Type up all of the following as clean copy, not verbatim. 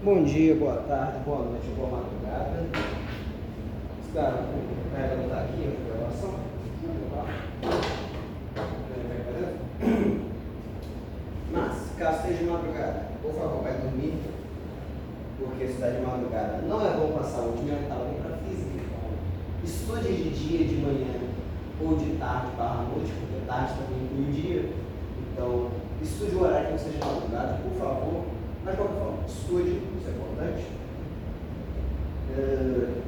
Bom dia, boa tarde, boa noite, boa madrugada. Espero que o carregador está aqui, a gravação. Mas, caso esteja de madrugada, por favor, vai dormir, porque estudar de madrugada não é bom para a saúde mental nem para a física. Então, estude de dia, de manhã, ou de tarde para a noite, porque tarde também inclui o dia. Então, estude o horário que não seja de madrugada, por favor. Mas, de qualquer forma, estude, isso é importante.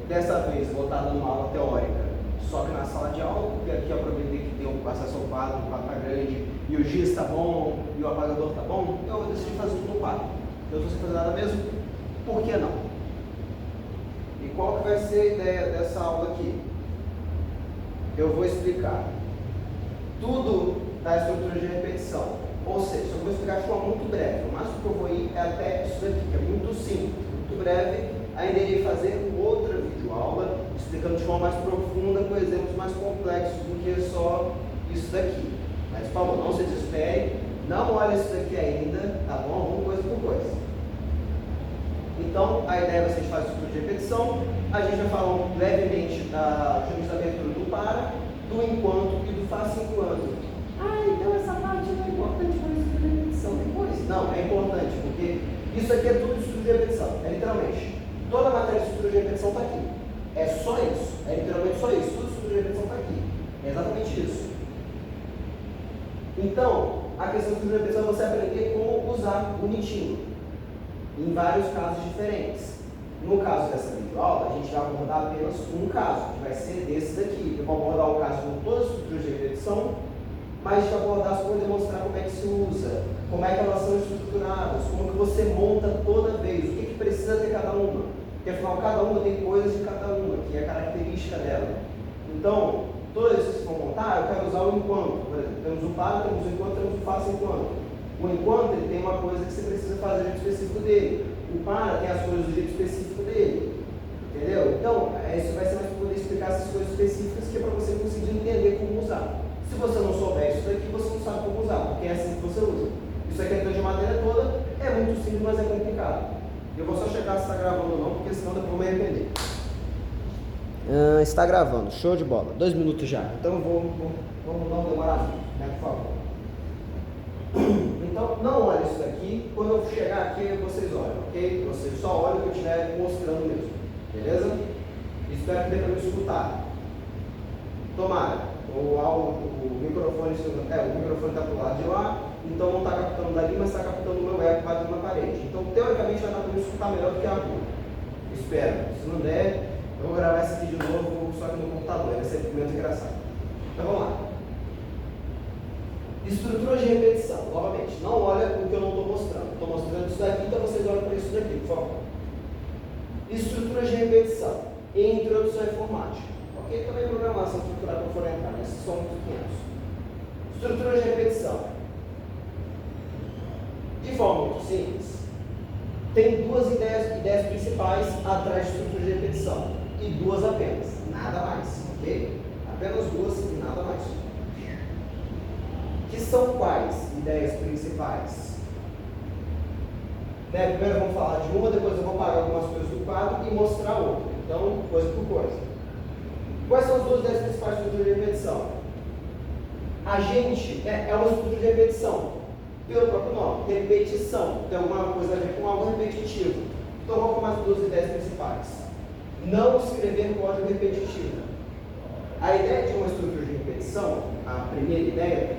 Dessa vez, vou estar dando uma aula teórica, só que na sala de aula, porque aqui eu aproveitei que tem um acesso ao quadro, o quadro está grande, e o giz está bom, e o apagador está bom, então eu decidi fazer tudo no quadro. Eu estou sem fazer nada mesmo, por que não? E qual que vai ser a ideia dessa aula aqui? Eu vou explicar tudo da estrutura de repetição. Ou seja, eu vou explicar de forma muito breve. O máximo que eu vou ir é até isso daqui, que é muito simples, muito breve. Ainda irei fazer outra videoaula explicando de forma mais profunda, com exemplos mais complexos do que só isso daqui. Mas, por favor, não se desespere, não olhe isso daqui ainda, tá bom? Vamos coisa por coisa. Então, a ideia vai ser de fazer estrutura de repetição. A gente vai falar brevemente da abertura do para, do enquanto e do faça enquanto. Então essa parte não é importante para o estudo de repetição depois. Não, é importante, porque isso aqui é tudo estudo de repetição, é literalmente. Toda a matéria de estudo de repetição está aqui. É só isso, é literalmente só isso. Tudo estudo de repetição está aqui. É exatamente isso. Então, a questão do estudo de repetição é você aprender como usar bonitinho, em vários casos diferentes. No caso dessa videoaula, a gente vai abordar apenas um caso, que vai ser desse daqui. Eu vou abordar o caso com todas as estruturas de repetição, mas de abordar para demonstrar como é que se usa, como é que elas são estruturadas, como que você monta toda vez, o que, que precisa ter cada uma. Porque afinal cada uma tem coisas de cada uma, que é a característica dela. Então, todas as que vão montar, eu quero usar o enquanto. Por exemplo, temos o para, temos o enquanto, temos o faça enquanto. O enquanto ele tem uma coisa que você precisa fazer do jeito específico dele. O para tem as coisas do jeito específico dele. Entendeu? Então, isso vai ser mais para poder explicar essas coisas específicas que é para você conseguir entender como usar. Se você não souber isso daqui, você não sabe como usar, porque é assim que você usa. Isso aqui é de matéria toda, é muito simples, mas é complicado. Eu vou só checar se está gravando ou não, porque senão depois eu vou me arrepender. Está gravando, show de bola. 2 minutos já, então vamos não demorar muito, né, por favor. Então, não olhe isso daqui. Quando eu chegar aqui, vocês olham, ok? Vocês só olham o que eu estiver mostrando mesmo, beleza? Espero que dê para me escutar. Tomara. O microfone está para o lado de lá, então não está captando dali, mas está captando o meu eco batendo na parede. Então, teoricamente, vai dar para me escutar melhor do que a rua. Espero. Se não der, eu vou gravar esse aqui de novo, só que no computador, vai ser menos engraçado. Então, vamos lá. Estrutura de repetição. Novamente, não olha o que eu não estou mostrando. Estou mostrando isso daqui, então vocês olham para isso daqui, por favor. Estrutura de repetição e introdução à informática. Ok? Também programação estruturada para for entrar, mas são muito pequenos. Estrutura de repetição. De forma muito simples, tem duas ideias principais atrás de estrutura de repetição. E duas apenas, nada mais. Ok? Apenas duas e nada mais. Que são quais ideias principais? Né? Primeiro vamos falar de uma, depois eu vou parar algumas coisas do quadro e mostrar outra. Então, coisa por coisa. Quais são as duas ideias principais da estrutura de repetição? A gente é uma estrutura de repetição, pelo próprio nome, repetição, tem alguma coisa a ver com algo repetitivo. Então, qual são as duas ideias principais? Não escrever código repetitivo. A ideia de uma estrutura de repetição, a primeira ideia,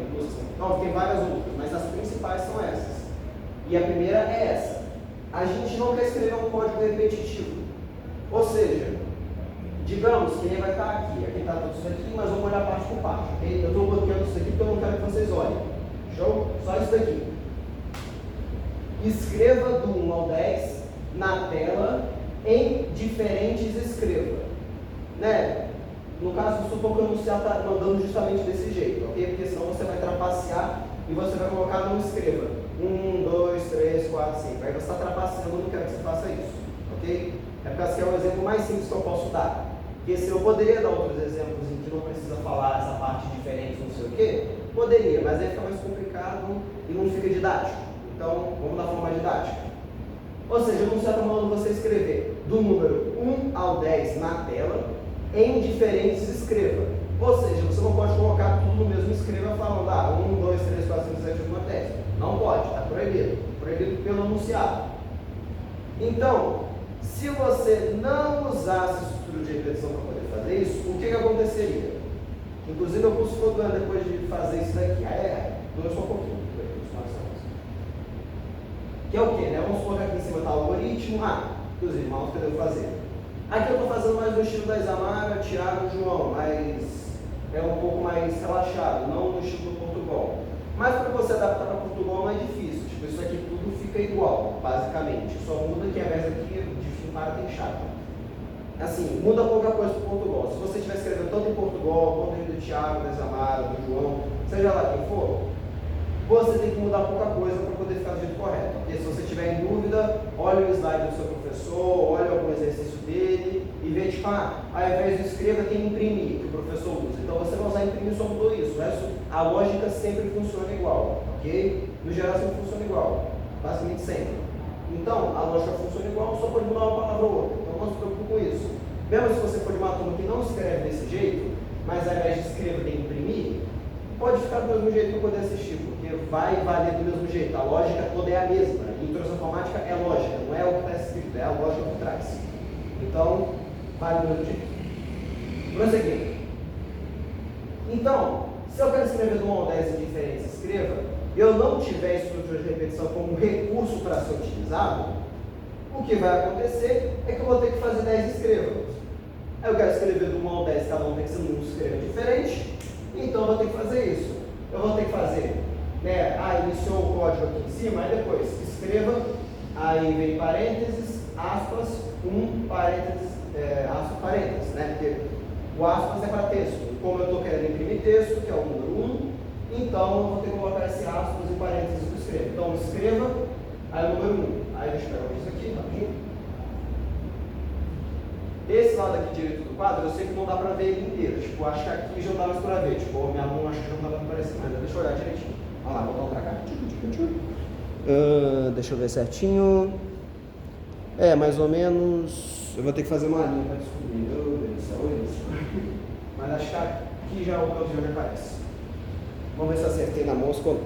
tem várias outras, mas as principais são essas. E a primeira é essa. A gente não quer escrever um código repetitivo. Ou seja, digamos que ele vai estar aqui está tudo isso aqui, mas vamos olhar parte por parte, ok? Eu estou bloqueando isso aqui porque eu não quero que vocês olhem. Show? Só isso daqui. Escreva do 1 ao 10 na tela em diferentes escreva. Né? No caso, supor que eu não está mandando justamente desse jeito, ok? Porque senão você vai trapacear e você vai colocar não escreva. 1, 2, 3, 4, 5. Aí você está trapaceando, eu não quero que você faça isso, ok? É porque esse é o exemplo mais simples que eu posso dar. Porque se eu poderia dar outros exemplos em que não precisa falar essa parte diferente, não sei o quê, poderia, mas aí fica mais complicado e não fica didático. Então, vamos na forma didática. Ou seja, eu não estou mandando você escrever do número 1 ao 10 na tela, em diferentes escreva. Ou seja, você não pode colocar tudo no mesmo escreva falando 1, 2, 3, 4, 5, 6, 7, 8, 9, 10. Não pode, está proibido. Proibido pelo anunciado. Então, se você não usasse estrutura de repetição para poder fazer isso, o que aconteceria? Inclusive eu pus fotograma depois de fazer isso daqui. Durou só um pouquinho. Que é o que, né? Vamos supor que aqui em cima está o algoritmo. Inclusive, mal que eu devo fazer. Aqui eu estou fazendo mais no estilo da Isamara, Thiago e João, mas é um pouco mais relaxado, não no estilo do Portugal. Mas para você adaptar para Portugal é mais difícil. Tipo, isso aqui tudo fica igual, basicamente. Só muda que ao invés aqui de filmar tem chapa. Assim, muda pouca coisa para Portugal. Se você estiver escrevendo tanto em Portugal, quanto do Thiago, da Isamara, do João, seja lá quem for, você tem que mudar pouca coisa para poder ficar do jeito correto. Porque se você tiver em dúvida, olha o slide do seu professor, olha algum exercício dele e vê, tipo, ao invés de escreva, tem imprimir, que o professor usa. Então você vai usar imprimir, só mudou isso. A lógica sempre funciona igual, ok? No geral sempre funciona igual, basicamente sempre. Então, a lógica funciona igual, só pode mudar uma palavra ou outra. Então não se preocupe com isso. Mesmo se você for de uma turma que não escreve desse jeito, mas ao invés de escrever tem imprimir, pode ficar do mesmo jeito para poder assistir, porque vai valer do mesmo jeito. A lógica toda é a mesma. Introdução informática é lógica, não é o que está escrito, é a lógica por trás. Então, vale do mesmo jeito. Prosseguindo. Então, se eu quero escrever do 1 ao 10 em diferentes, escreva, e eu não tiver estrutura de repetição como recurso para ser utilizado, o que vai acontecer é que eu vou ter que fazer 10 escrevas. Aí eu quero escrever do 1 ao 10, cada um tem que ser um escreva diferente. Então eu vou ter que fazer isso. Eu vou ter que fazer, iniciou o código aqui em cima, aí depois escreva, aí vem parênteses, aspas, parênteses, aspas, parênteses, né? Porque o aspas é para texto. Como eu estou querendo imprimir texto, que é o número 1, então eu vou ter que colocar esse aspas e parênteses que eu escrevo. Então escreva, aí o número 1. Aí deixa eu pegar isso aqui, rapidinho. Esse lado aqui direito do quadro, eu sei que não dá pra ver ele inteiro. Tipo, acho que aqui já não dá mais pra ver. Tipo, minha mão acho que não dá pra aparecer, mas deixa eu olhar direitinho. Olha lá, vou voltar pra cá. Deixa eu ver certinho. Mais ou menos. Eu vou ter que fazer uma linha pra descobrir. Meu Deus do céu, mas acho que aqui já o canto já aparece. Vamos ver se acertei na mosca ou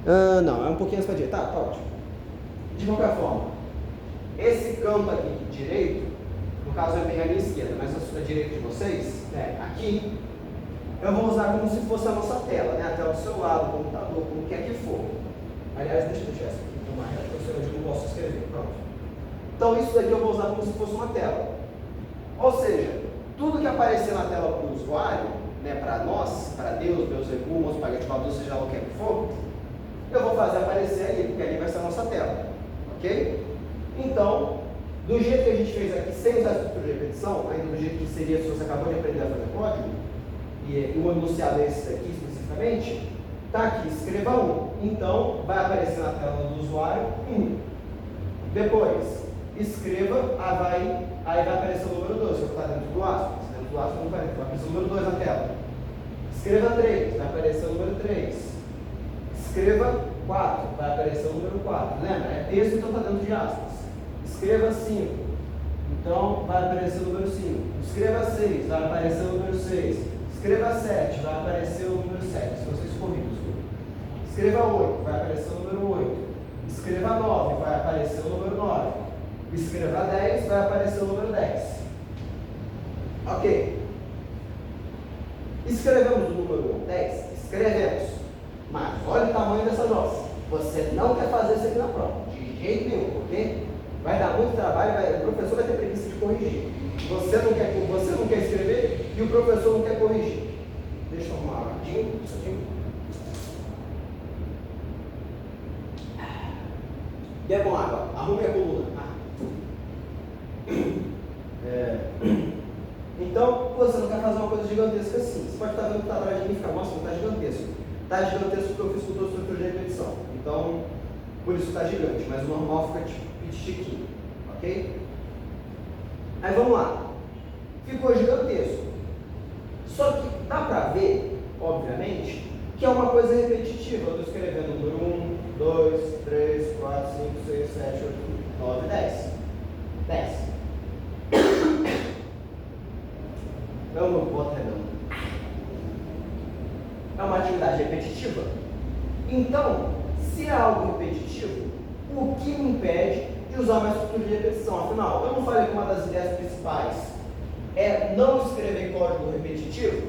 não. Não, é um pouquinho mais pra direita. Tá ótimo. De qualquer forma, esse canto aqui direito, no caso é bem à minha esquerda, mas a direita de vocês, aqui, eu vou usar como se fosse a nossa tela, a tela do celular, do computador, como quer que for. Aliás, deixa eu deixar essa aqui, então mais reta, porque eu não posso escrever, pronto. Então isso daqui eu vou usar como se fosse uma tela. Ou seja, tudo que aparecer na tela para o usuário, para nós, para Deus, meus irmãos, Pagativador, seja lá o que for, eu vou fazer aparecer ali, porque ali vai ser a nossa tela, ok? Então, do jeito que a gente fez aqui, sem usar a estrutura de repetição, ainda do jeito que seria se você acabou de aprender a fazer código, e o enunciado é esse daqui especificamente, está aqui, escreva 1. Então, vai aparecer na tela do usuário 1. Depois, escreva, aí vai aparecer o número 2, que está dentro do aspas. Dentro do aspas não vai aparecer o número 2 na tela. Escreva 3, vai aparecer o número 3. Escreva 4, vai aparecer o número 4. Lembra? É texto, então está dentro de aspas. Escreva 5, então vai aparecer o número 5. Escreva 6, vai aparecer o número 6. Escreva 7, vai aparecer o número 7, se vocês corrigem, desculpa. Escreva 8, vai aparecer o número 8. Escreva 9, vai aparecer o número 9. Escreva 10, vai aparecer o número 10. Ok. Escrevemos o número 10? Escrevemos. Mas olha o tamanho dessa nossa. Você não quer fazer isso aqui na prova, de jeito nenhum, porque vai dar muito trabalho, o professor vai ter preguiça de corrigir. Você não quer escrever e o professor não quer corrigir. Deixa eu arrumar rapidinho, isso aqui. Bebam água, arrume a coluna. Então, você não quer fazer uma coisa gigantesca assim. Você pode estar vendo que está atrás de mim e ficar, nossa, não está gigantesco. Está gigantesco porque eu fiz com toda a estrutura de repetição. Então, por isso está gigante, mas o normal fica chiquinho, ok? Aí vamos lá. Ficou gigantesco. Só que dá para ver, obviamente, que é uma coisa repetitiva. Eu estou escrevendo o número 1, 2, 3, 4, 5, 6, 7, 8, 9, 10. 10. É um grupo volta redondo. É uma atividade repetitiva. Então, se é algo repetitivo, o que me impede de usar uma estrutura de repetição? Afinal, eu não falei que uma das ideias principais é não escrever código repetitivo?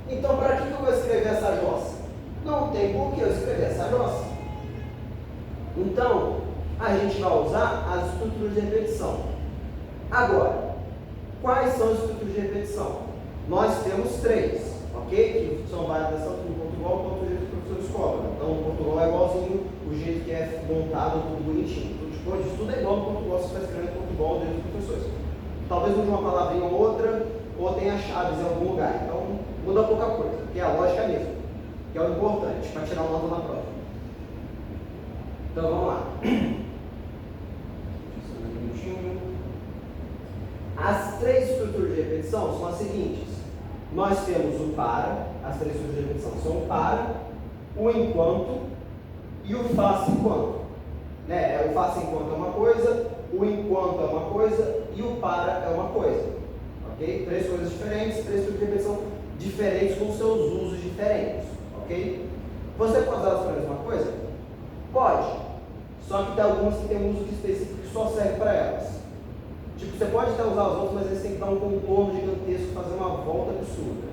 Então, para que eu vou escrever essa jossa? Não tem por que eu escrever essa jossa. Então, a gente vai usar as estruturas de repetição. Agora, quais são as estruturas de repetição? Nós temos 3, ok? Que são válidas tanto no Portugal quanto no jeito que os professores cobram. Então, no Portugal é igualzinho o jeito que é montado, tudo bonitinho. Tudo é igual no Portugal, se você está escrevendo em Portugal dentro dos professores. Talvez mude uma palavrinha ou outra, ou tenha chaves em algum lugar. Então, muda pouca coisa, porque a lógica é a mesma, que é o importante, para tirar uma nota na prova. Então, vamos lá. As 3 estruturas de repetição são as seguintes. Nós temos o para, as 3 estruturas de repetição são o para, o enquanto e o faça enquanto. O faça enquanto é uma coisa, o enquanto é uma coisa e o para é uma coisa. Ok? 3 coisas diferentes, 3 estruturas de repetição diferentes com seus usos diferentes. Ok? Você pode usar elas para a mesma coisa? Pode. Só que tem algumas que tem um uso específico que só serve para elas. Tipo, você pode até usar as outras, mas eles têm que dar um contorno gigantesco, fazer uma volta absurda.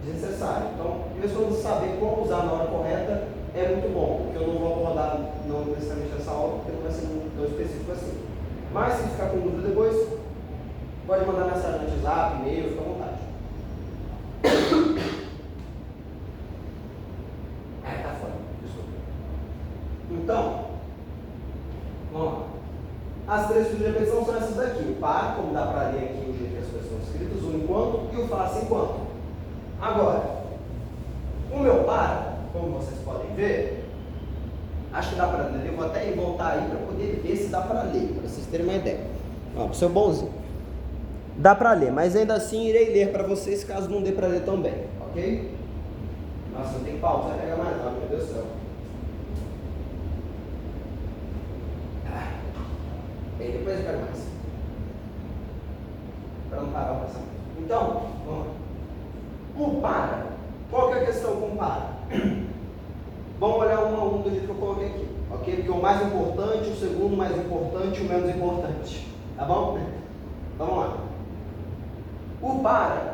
Desnecessário. Então, de vez em quando saber como usar na hora correta é muito bom, porque eu não vou abordar não necessariamente essa aula, porque não vai ser tão específico assim. Mas se ficar com dúvida depois, pode mandar mensagem no WhatsApp, e-mail, fica à vontade. Tá fora. Desculpa. Então, vamos lá. As 3 estruturas de repetição são essas daqui. O para, como dá para ler aqui o jeito que as coisas estão escritas, o enquanto e o faça enquanto. Agora, o meu para, como vocês podem ver, acho que dá para ler. Eu vou até voltar aí para poder ver se dá para ler, para vocês terem uma ideia. Ó, seu bonzinho. Dá para ler, mas ainda assim irei ler para vocês caso não dê para ler também, ok? Nossa, não tem pausa, vai pegar mais rápido, meu Deus do céu. E depois eu quero mais. Para não parar o pensamento. Então, vamos lá. O para. Qual que é a questão com o para? Vamos olhar um a um do jeito que eu coloquei aqui. Ok? Porque o mais importante, o segundo mais importante e o menos importante. Tá bom? Vamos lá. O para,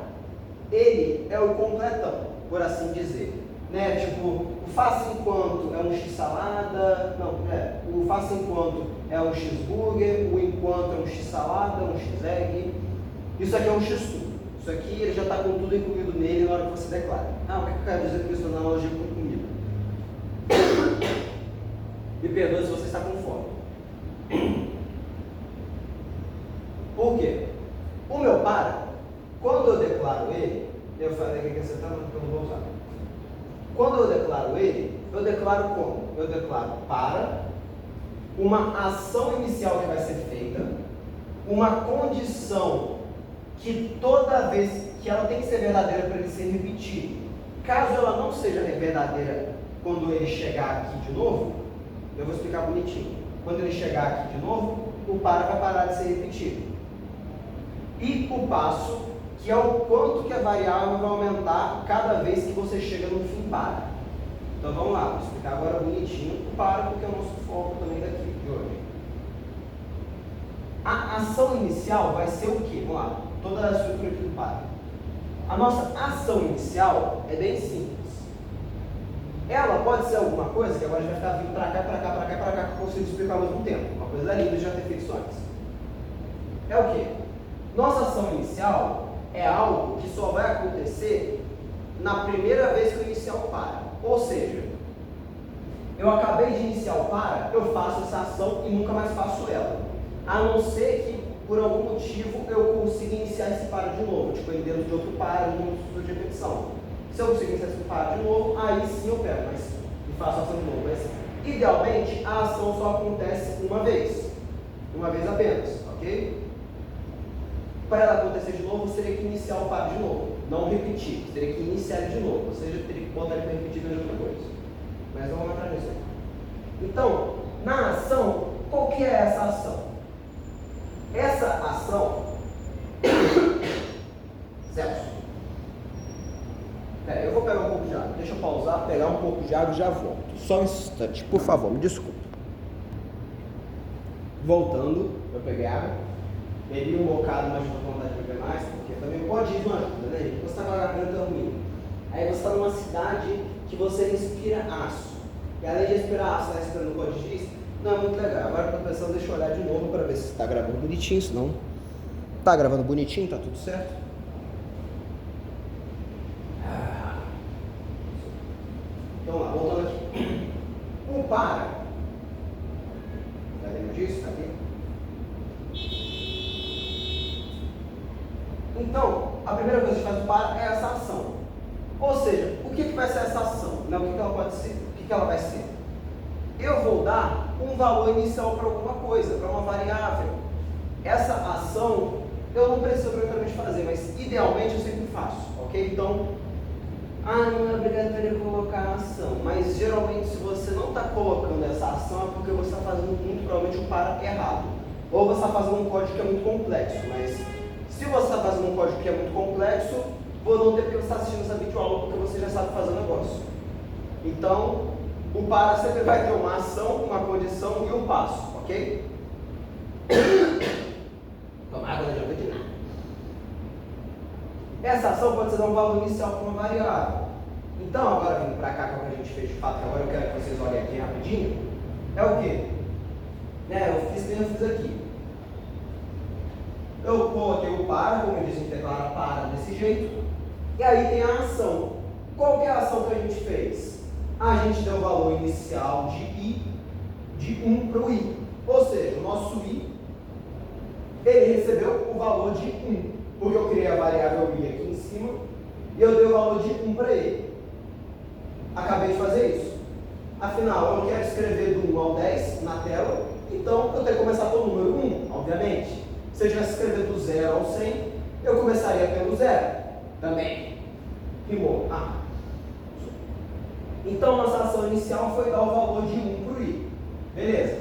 ele é o completão, por assim dizer. Tipo, o faça enquanto é um x-salada, o faça enquanto é um x-burger, o enquanto é um x-salada, um x-egg. Isso aqui é um x-tudo. Isso aqui ele já está com tudo incluído nele na hora que você declara. O que eu quero dizer com isso na analogia com comida? Me perdoe se você está com fome. Por quê? O meu para, quando eu declaro ele, eu falei que você está, mas eu não vou usar. Quando eu declaro ele, eu declaro como? Eu declaro para uma ação inicial que vai ser feita, uma condição que toda vez que ela tem que ser verdadeira para ele ser repetido. Caso ela não seja verdadeira quando ele chegar aqui de novo, eu vou explicar bonitinho. Quando ele chegar aqui de novo, o para vai parar de ser repetido. E o passo, que é o quanto que a variável vai aumentar cada vez que você chega no fim para. Então vamos lá, vou explicar agora bonitinho o para, porque é o nosso foco também daqui de hoje. A ação inicial vai ser o quê? Vamos lá, toda a estrutura aqui do para. A nossa ação inicial é bem simples. Ela pode ser alguma coisa que agora a gente vai ficar vindo para cá, para cá, para cá, para cá, que eu consigo explicar ao mesmo tempo. Uma coisa linda de já ter feito isso antes. É o quê? Nossa ação inicial é algo que só vai acontecer na primeira vez que eu iniciar o para. Ou seja, eu acabei de iniciar o para, eu faço essa ação e nunca mais faço ela. A não ser que, por algum motivo, eu consiga iniciar esse para de novo, tipo, dentro de outro para, de uma estrutura de repetição. Se eu conseguir iniciar esse para de novo, aí sim eu pego, mas e faço a ação de novo. Mas, idealmente, a ação só acontece uma vez apenas, ok? Para ela acontecer de novo, você teria que iniciar o para de novo, não repetir, você teria que iniciar ele de novo, ou seja, teria que botar ele para repetir de outra coisa. Mas não vamos entrar nisso aí. Então, na ação, qual que que é essa ação? Essa ação... Celso. Pera, eu vou pegar um pouco de água. Deixa eu pausar, pegar um pouco de água e já volto. Só um instante, por favor, me desculpe. Voltando, eu peguei água. Bebi um bocado, mas estou com vontade de beber mais, porque também pode ir uma ajuda, né, gente? Você está com a garganta ruim. Aí você está numa cidade que você respira aço. E além de respirar aço, está respirando pó de giz. Não é muito legal. Agora eu estou pensando, deixa eu olhar de novo para ver se está gravando bonitinho, senão... Está gravando bonitinho, tá tudo certo? Então lá, voltando aqui. O para. Já lembra disso? Tá aqui? Então, a primeira coisa que faz o para é essa ação. Ou seja, o que vai ser essa ação? Não, o que ela pode ser? O que ela vai ser? Eu vou dar um valor inicial para alguma coisa, para uma variável. Essa ação eu não preciso obrigatoriamente fazer, mas idealmente eu sempre faço, ok? Então, não é obrigatório colocar a ação, mas geralmente se você não está colocando essa ação é porque você está fazendo muito provavelmente um para errado. Ou você está fazendo um código que é muito complexo, mas se você está fazendo um código que é muito complexo, vou não ter porque você está assistindo essa videoaula porque você já sabe fazer o negócio. Então, o para sempre vai ter uma ação, uma condição e um passo, ok? Tomar água não adianta de nada. Essa ação pode ser dar um valor inicial para uma variável. Então, agora vindo para cá, como a gente fez de fato, que agora eu quero que vocês olhem aqui rapidinho, é o quê? Eu fiz aqui. Eu coloquei o para, como eu disse, a gente declara para desse jeito, e aí tem a ação. Qual que é a ação que a gente fez? A gente deu o valor inicial de i, de 1 para o i. Ou seja, o nosso i, ele recebeu o valor de 1, porque eu criei a variável i aqui em cima, e eu dei o valor de 1 para ele. Acabei de fazer isso. Afinal, eu quero escrever do 1 ao 10 na tela, então eu tenho que começar pelo número 1, obviamente. Se eu tivesse escrevido do 0 ao 100, eu começaria pelo 0 também. Rimou. Então, nossa ação inicial foi dar o valor de 1 para o i. Beleza.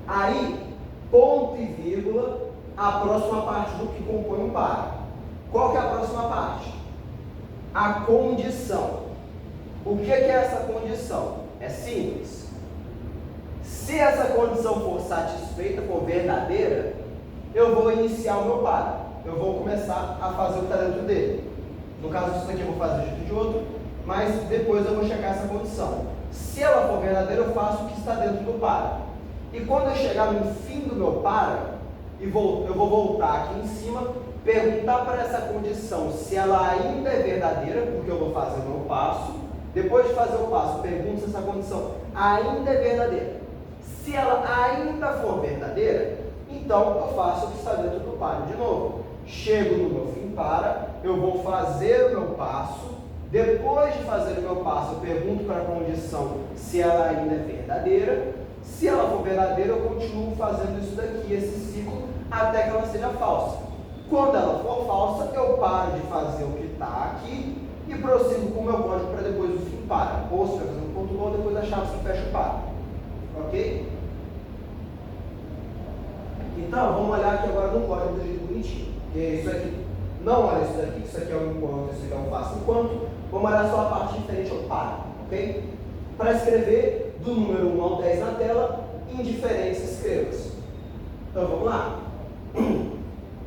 Aí, ponto e vírgula, a próxima parte do que compõe um para. Qual que é a próxima parte? A condição. O que é essa condição? É simples. Se essa condição for satisfeita, for verdadeira, eu vou iniciar o meu para. Eu vou começar a fazer o que está dentro dele. No caso disso aqui eu vou fazer de jeito de outro, mas depois eu vou checar essa condição. Se ela for verdadeira, eu faço o que está dentro do para. E quando eu chegar no fim do meu para, eu vou voltar aqui em cima, perguntar para essa condição se ela ainda é verdadeira, porque eu vou fazer o meu passo. Depois de fazer o passo, pergunto se essa condição ainda é verdadeira. Se ela ainda for verdadeira, então eu faço o que está dentro do para de novo. Chego no meu fim para, eu vou fazer o meu passo. Depois de fazer o meu passo, eu pergunto para a condição se ela ainda é verdadeira. Se ela for verdadeira, eu continuo fazendo isso daqui, esse ciclo, até que ela seja falsa. Quando ela for falsa, eu paro de fazer o que está aqui e prossigo com o meu código para depois o fim para. Ou se eu fazer um ponto gol, depois da chave você fecha o para. Ok? Então, vamos olhar aqui agora no código do jeito bonitinho. Porque isso aqui, não olha isso daqui, isso aqui é o enquanto, isso aqui é o faço enquanto. Vamos olhar só a parte diferente ao para, ok? Para escrever do número 1 ao 10 na tela, em diferentes escrevas. Então, vamos lá.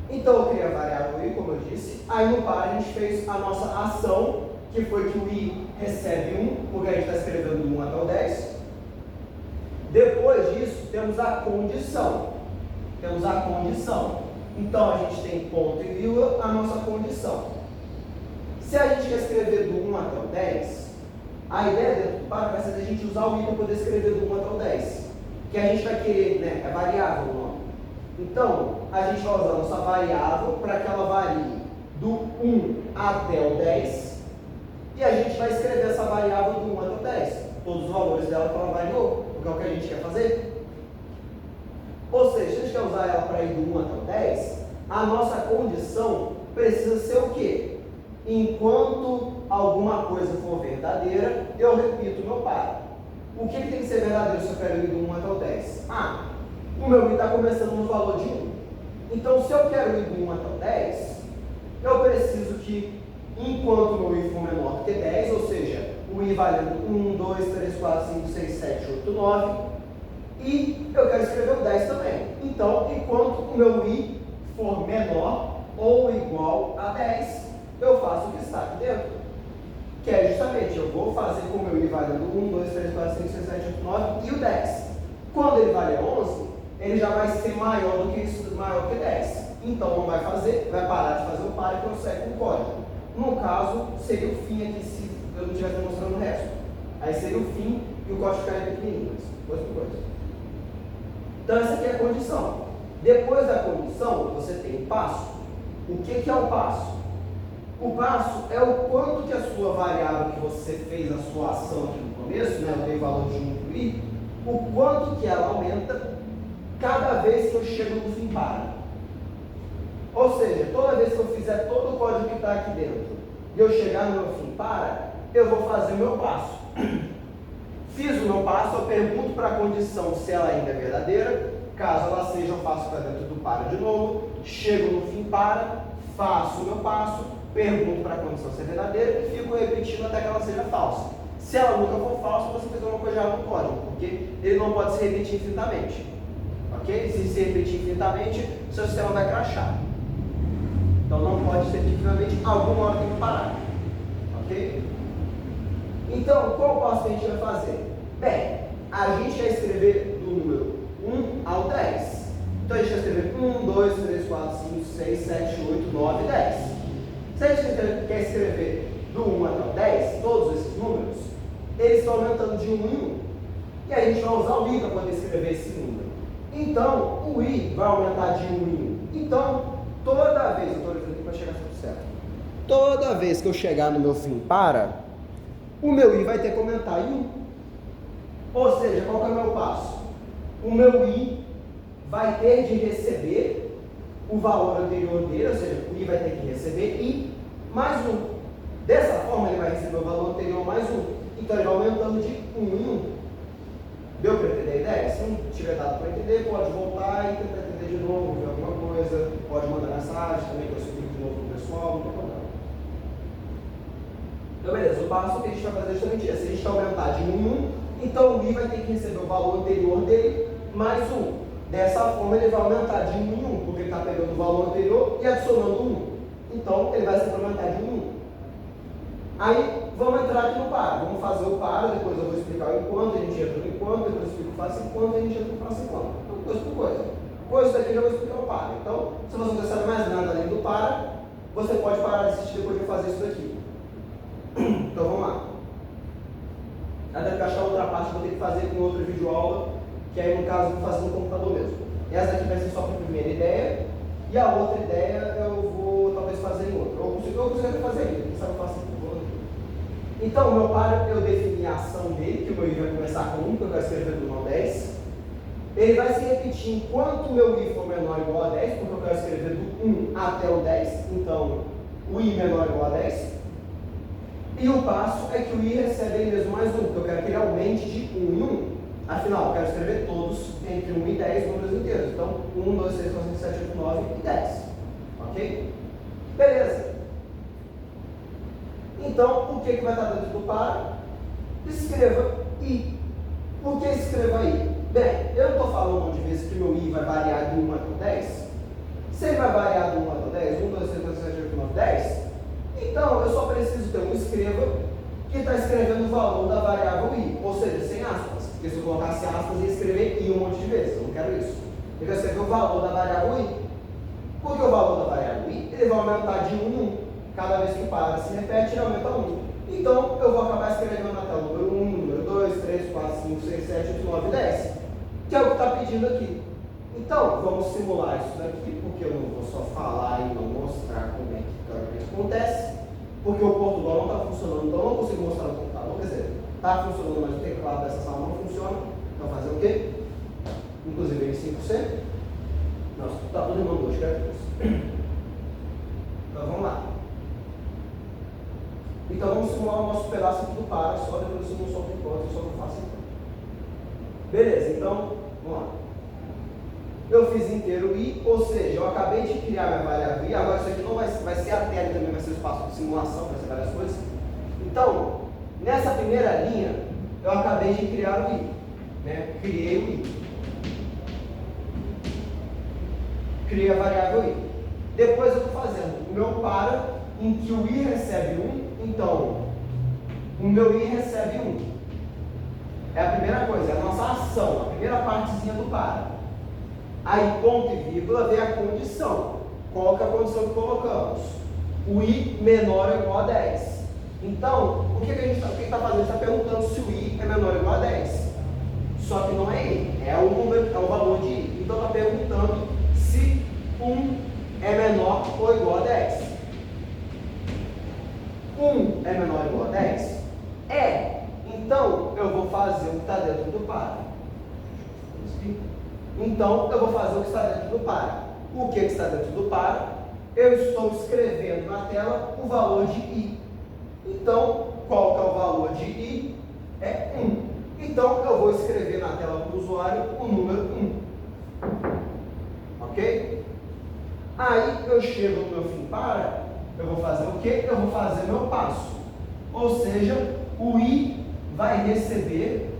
Então, eu criei a variável i, como eu disse. Aí no para a gente fez a nossa ação, que foi que o i recebe 1, porque a gente está escrevendo do 1 até o 10. Depois disso, temos a condição. Então, a gente tem ponto e vírgula, a nossa condição. Se a gente quer escrever do 1 até o 10, a ideia dentro do para vai ser a gente usar o i para poder escrever do 1 até o 10. Que a gente vai querer, né? É variável o nome. Então, a gente vai usar a nossa variável para que ela varie do 1 até o 10. E a gente vai escrever essa variável do 1 até o 10. Todos os valores dela que ela variou, porque é o que a gente quer fazer. Ou seja, se a gente quer usar ela para ir do 1 até o 10, a nossa condição precisa ser o quê? Enquanto alguma coisa for verdadeira, eu repito o meu para. O que tem que ser verdadeiro se eu quero ir do 1 até o 10? o meu i está começando no valor de 1. Então, se eu quero ir do 1 até o 10, eu preciso que, enquanto o meu i for menor do que 10, ou seja, o i valendo 1, 2, 3, 4, 5, 6, 7, 8, 9, e eu quero escrever o 10 também. Então, enquanto o meu i for menor ou igual a 10, eu faço o que está aqui dentro, que é justamente, eu vou fazer com o meu i valendo 1, 2, 3, 4, 5, 6, 7, 8, 9 e o 10. Quando ele valer 11, ele já vai ser maior do que isso, maior que 10. Então, não vai fazer, vai parar de fazer o par e prossegue com o código. No caso, seria o fim aqui, se eu não estivesse demonstrando o resto. Aí seria o fim e o código ficaria pequenininho, mas coisa por coisa. Então, essa aqui é a condição. Depois da condição, você tem o passo. O que é o passo? O passo é o quanto que a sua variável que você fez a sua ação aqui no começo, né, eu dei o valor de 1 para o i, o quanto que ela aumenta cada vez que eu chego no fim para. Ou seja, toda vez que eu fizer todo o código que está aqui dentro e eu chegar no meu fim para, eu vou fazer o meu passo. Fiz o meu passo, eu pergunto para a condição se ela ainda é verdadeira. Caso ela seja, eu faço para dentro do para de novo. Chego no fim para, faço o meu passo, pergunto para a condição se é verdadeira e fico repetindo até que ela seja falsa. Se ela nunca for falsa, você fez alguma coisa errada no código, porque ele não pode se repetir infinitamente. Ok? Se repetir infinitamente, seu sistema vai crashar. Então não pode ser infinitamente, alguma hora tem que parar. Ok? Então, qual passo que a gente vai fazer? Bem, a gente vai escrever do número 1 ao 10. Então a gente vai escrever 1, 2, 3, 4, 5, 6, 7, 8, 9, 10. Se a gente quer escrever do 1 até o 10, todos esses números, eles estão aumentando de 1 em 1. E aí a gente vai usar o i para poder escrever esse número. Então, o i vai aumentar de 1 em 1. Então, toda vez, eu estou olhando aqui para chegar tudo certo. Toda vez que eu chegar no meu fim para, o meu i vai ter que aumentar em 1. Ou seja, qual que é o meu passo? O meu i vai ter de receber o valor anterior dele, ou seja, o i vai ter que receber i mais 1. Dessa forma, ele vai receber o valor anterior mais 1. Então, ele vai aumentando de 1 em 1. Deu para entender a ideia? Se não tiver dado para entender, pode voltar e tentar entender de novo, ver alguma coisa, pode mandar mensagem também, que eu explico de novo para o pessoal, não tem problema. Então, beleza, o passo que a gente vai fazer é justamente esse. Se a gente aumentar de 1 em 1, então o i vai ter que receber o valor anterior dele mais 1. Dessa forma, ele vai aumentar de 1 em 1, porque ele está pegando o valor anterior e adicionando 1. Então, ele vai sempre aumentar de 1 em 1. Aí, vamos entrar aqui no para. Vamos fazer o para, depois eu vou explicar o enquanto, a gente entra no enquanto, depois eu explico o faço enquanto, a gente entra no faço enquanto. Então, coisa por coisa. Coisa daqui eu já vou explicar o para. Então, se você não quiser saber mais nada além do para, você pode parar de assistir depois de eu fazer isso daqui. Então, vamos lá. Até porque achar outra parte que eu vou ter que fazer com outra videoaula, que aí, no caso, eu vou fazer no computador mesmo. Essa aqui vai ser só para a primeira ideia, e a outra ideia eu vou talvez fazer em outra. Ou eu consigo fazer ainda, quem sabe eu faço aqui. Então, o meu para, eu defini a ação dele, que o meu i vai começar com 1, que eu quero escrever do 1 ao 10. Ele vai se repetir enquanto o meu i for menor ou igual a 10, porque eu quero escrever do 1 até o 10. Então, o i menor ou igual a 10. E o passo é que o i recebe ele mesmo mais 1, porque eu quero que ele aumente de 1 em 1. Afinal, eu quero escrever todos entre 1 e 10 números inteiros. Então, 1, 2, 3, 4, 5, 7, 8, 9 e 10. Ok? Beleza. Então, o que vai estar dentro do para? Escreva i. Por que escreva i? Bem, eu não estou falando um monte de vezes que o meu i vai variar de 1 até o 10. Se ele vai variar de 1 até o 10, 1, 2, 3, 4, 5, 7, 8, 9, 10, então eu só preciso ter um escreva que está escrevendo o valor da variável i, ou seja, sem aspas. Porque se eu colocasse aspas, ia escrever i um monte de vezes. Eu não quero isso. Eu quero escrever o valor da variável i. Porque o valor da variável i, ele vai aumentar de 1 em 1. Cada vez que o para se repete, ele aumenta 1. Então, eu vou acabar escrevendo até o número 1, número 2, 3, 4, 5, 6, 7, 8, 9, 10. Que é o que está pedindo aqui. Então, vamos simular isso daqui, porque eu não vou só falar e não mostrar como é que teoricamente acontece. Porque o Portugal não está funcionando, então eu não consigo mostrar no computador. Quer dizer, está funcionando, mas o teclado dessa sala não funciona. Então, fazer o quê? Inclusive, em 5%. Nossa, está todo mundo hoje, quero isso. Então, vamos lá. Então vamos simular o nosso pedaço aqui do para, só depois eu simulo só por enquanto, só que eu faço então. Beleza, então, vamos lá. eu fiz inteiro I, ou seja, eu acabei de criar minha variável I, agora isso aqui não vai ser a tela, também vai ser o espaço de simulação, vai ser várias coisas. Então, nessa primeira linha, eu acabei de criar o I, né? Criei o I. Criei a variável I. Depois eu estou fazendo o meu para, em que o I recebe 1, então, o meu I recebe 1. É a primeira coisa, é a nossa ação, a primeira partezinha do para. Aí, ponto e vírgula, vem a condição. Qual que é a condição que colocamos? O I menor ou igual a 10. Então, o que a gente está fazendo? Está perguntando se o I é menor ou igual a 10. Só que não é I, é o número, é o valor de I. Então, está perguntando se 1 é menor ou igual a 10. 1 é menor ou igual a 10? É. Então, eu vou fazer o que está dentro do para. Então, eu vou fazer o que está dentro do para. O que está dentro do para? Eu estou escrevendo na tela o valor de I. Então, qual que é o valor de I? É 1. Então, eu vou escrever na tela para o usuário o número 1. Ok? Aí, eu chego no meu fim para, eu vou fazer o quê? Eu vou fazer meu passo. Ou seja, o I vai receber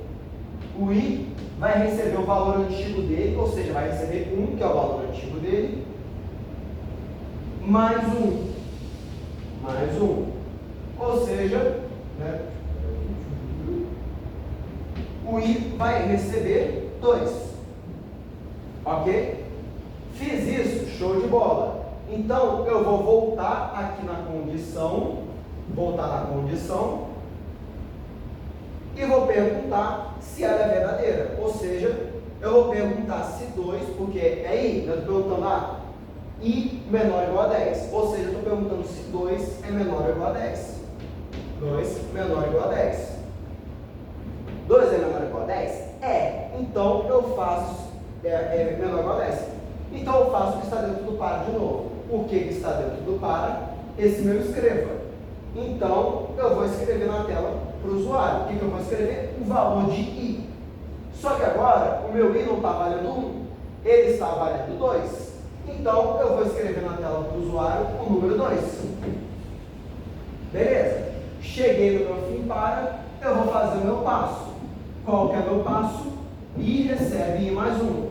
o valor antigo dele, ou seja, vai receber 1, que é o valor antigo dele, mais 1. Ou seja, né, o I vai receber 2. Ok? Fiz isso, show de bola. Então, eu vou voltar aqui na condição, e vou perguntar se ela é verdadeira. Ou seja, eu vou perguntar se 2, porque é I, eu estou perguntando, I menor ou igual a 10. Ou seja, eu estou perguntando se 2 é menor ou igual a 10. 2 menor ou igual a 10. 2 é menor ou igual a 10? É. Então, eu faço menor ou igual a 10. Então, eu faço o que está dentro do para de novo. O que está dentro do para? Esse meu escreva. Então, eu vou escrever na tela para o usuário. O que eu vou escrever? O valor de I. Só que agora, o meu I não está valendo 1, ele está valendo 2. Então, eu vou escrever na tela para o usuário o número 2. Beleza? Cheguei no meu fim para, eu vou fazer o meu passo. Qual que é o meu passo? I recebe I mais 1.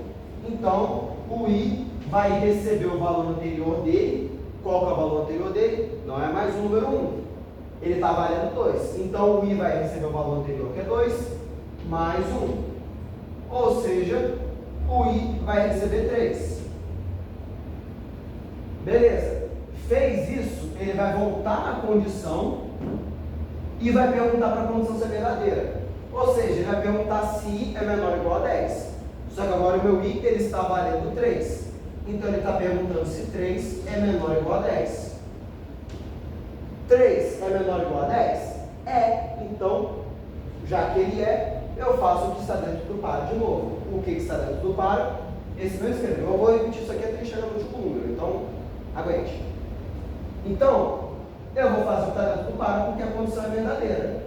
Então, o I vai receber o valor anterior dele. Qual que é o valor anterior dele? Não é mais o número 1. Ele está valendo 2. Então, o I vai receber o valor anterior, que é 2, mais 1. Ou seja, o I vai receber 3. Beleza. Fez isso, ele vai voltar na condição e vai perguntar para a condição ser verdadeira. Ou seja, ele vai perguntar se I é menor ou igual a 10. Só que agora o meu I ele está valendo 3. Então, ele está perguntando se 3 é menor ou igual a 10. 3 é menor ou igual a 10? É. Então, já que ele é, eu faço o que está dentro do para de novo. O que está dentro do para? Esse meu escrever. Eu vou repetir isso aqui até chegar no último número. Então, aguente. Então, eu vou fazer o que está dentro do para porque a condição é verdadeira.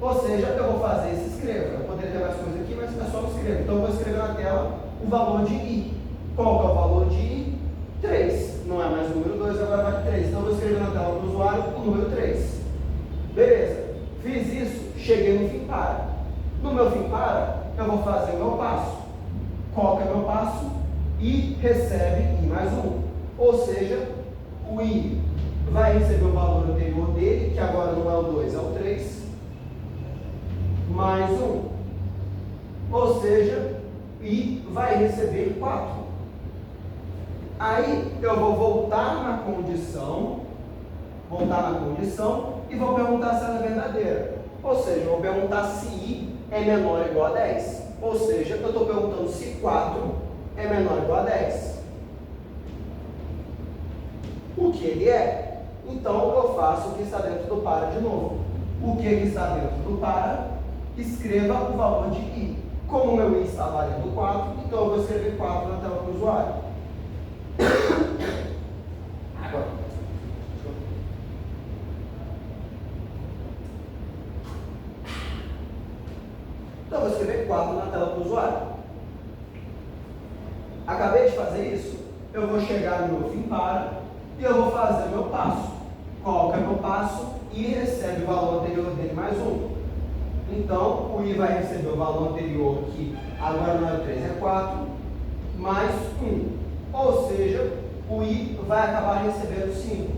Ou seja, eu vou fazer esse escreva. Eu poderia ter mais coisas aqui, mas é só o escreva. Então, eu vou escrever na tela o valor de I. Qual que é o valor de I? 3. Não é mais o número 2, agora vai 3. Então, eu vou escrever na tela do usuário o número 3. Beleza. Fiz isso, cheguei no fim para. No meu fim para, eu vou fazer o meu passo. Qual que é o meu passo? I recebe I mais 1. Ou seja, o I vai receber o valor anterior dele, que agora não é o 2, é o 3, mais 1. Ou seja, I vai receber 4. Aí eu vou voltar na condição e vou perguntar se ela é verdadeira. Ou seja, eu vou perguntar se I é menor ou igual a 10. Ou seja, eu estou perguntando se 4 é menor ou igual a 10. O que ele é? Então, eu faço o que está dentro do para de novo. O que está dentro do para? Escreva o valor de I. Como o meu I está valendo 4, então eu vou escrever 4 na tela do usuário. Agora. Então, eu vou escrever 4 na tela do usuário. Acabei de fazer isso, eu vou chegar no meu fim para e eu vou fazer o meu passo. Qual que é o meu passo? I recebe o valor anterior dele mais 1. Então, o I vai receber o valor anterior, que agora não é 3, é 4, mais 1. Ou seja, o I vai acabar recebendo 5.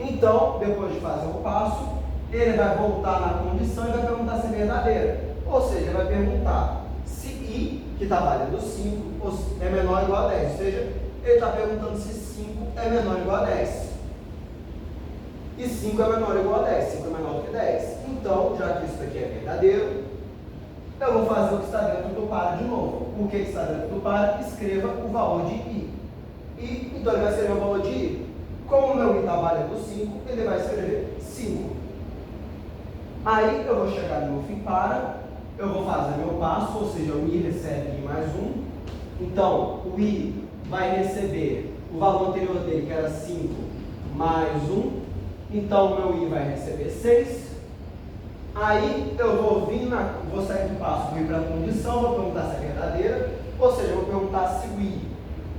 Então, depois de fazer o passo, ele vai voltar na condição e vai perguntar se é verdadeira. Ou seja, ele vai perguntar se I, que está valendo 5, é menor ou igual a 10. Ou seja, ele está perguntando se 5 é menor ou igual a 10. E 5 é menor ou igual a 10. 5 é menor do que 10. Então, já que isso aqui é verdadeiro, eu vou fazer o que está dentro do para de novo. O que está dentro do para? Escreva o valor de I. Então, ele vai escrever o valor de I. Como o meu I está valendo 5, ele vai escrever 5. Aí, eu vou chegar no meu fim para, eu vou fazer meu passo, ou seja, o I recebe I mais 1. Então, o I vai receber o valor anterior dele, que era 5, mais 1. Então, o meu I vai receber 6. Aí, eu vou sair do passo, vou ir para a condição, vou perguntar se é verdadeira. Ou seja, eu vou perguntar se o I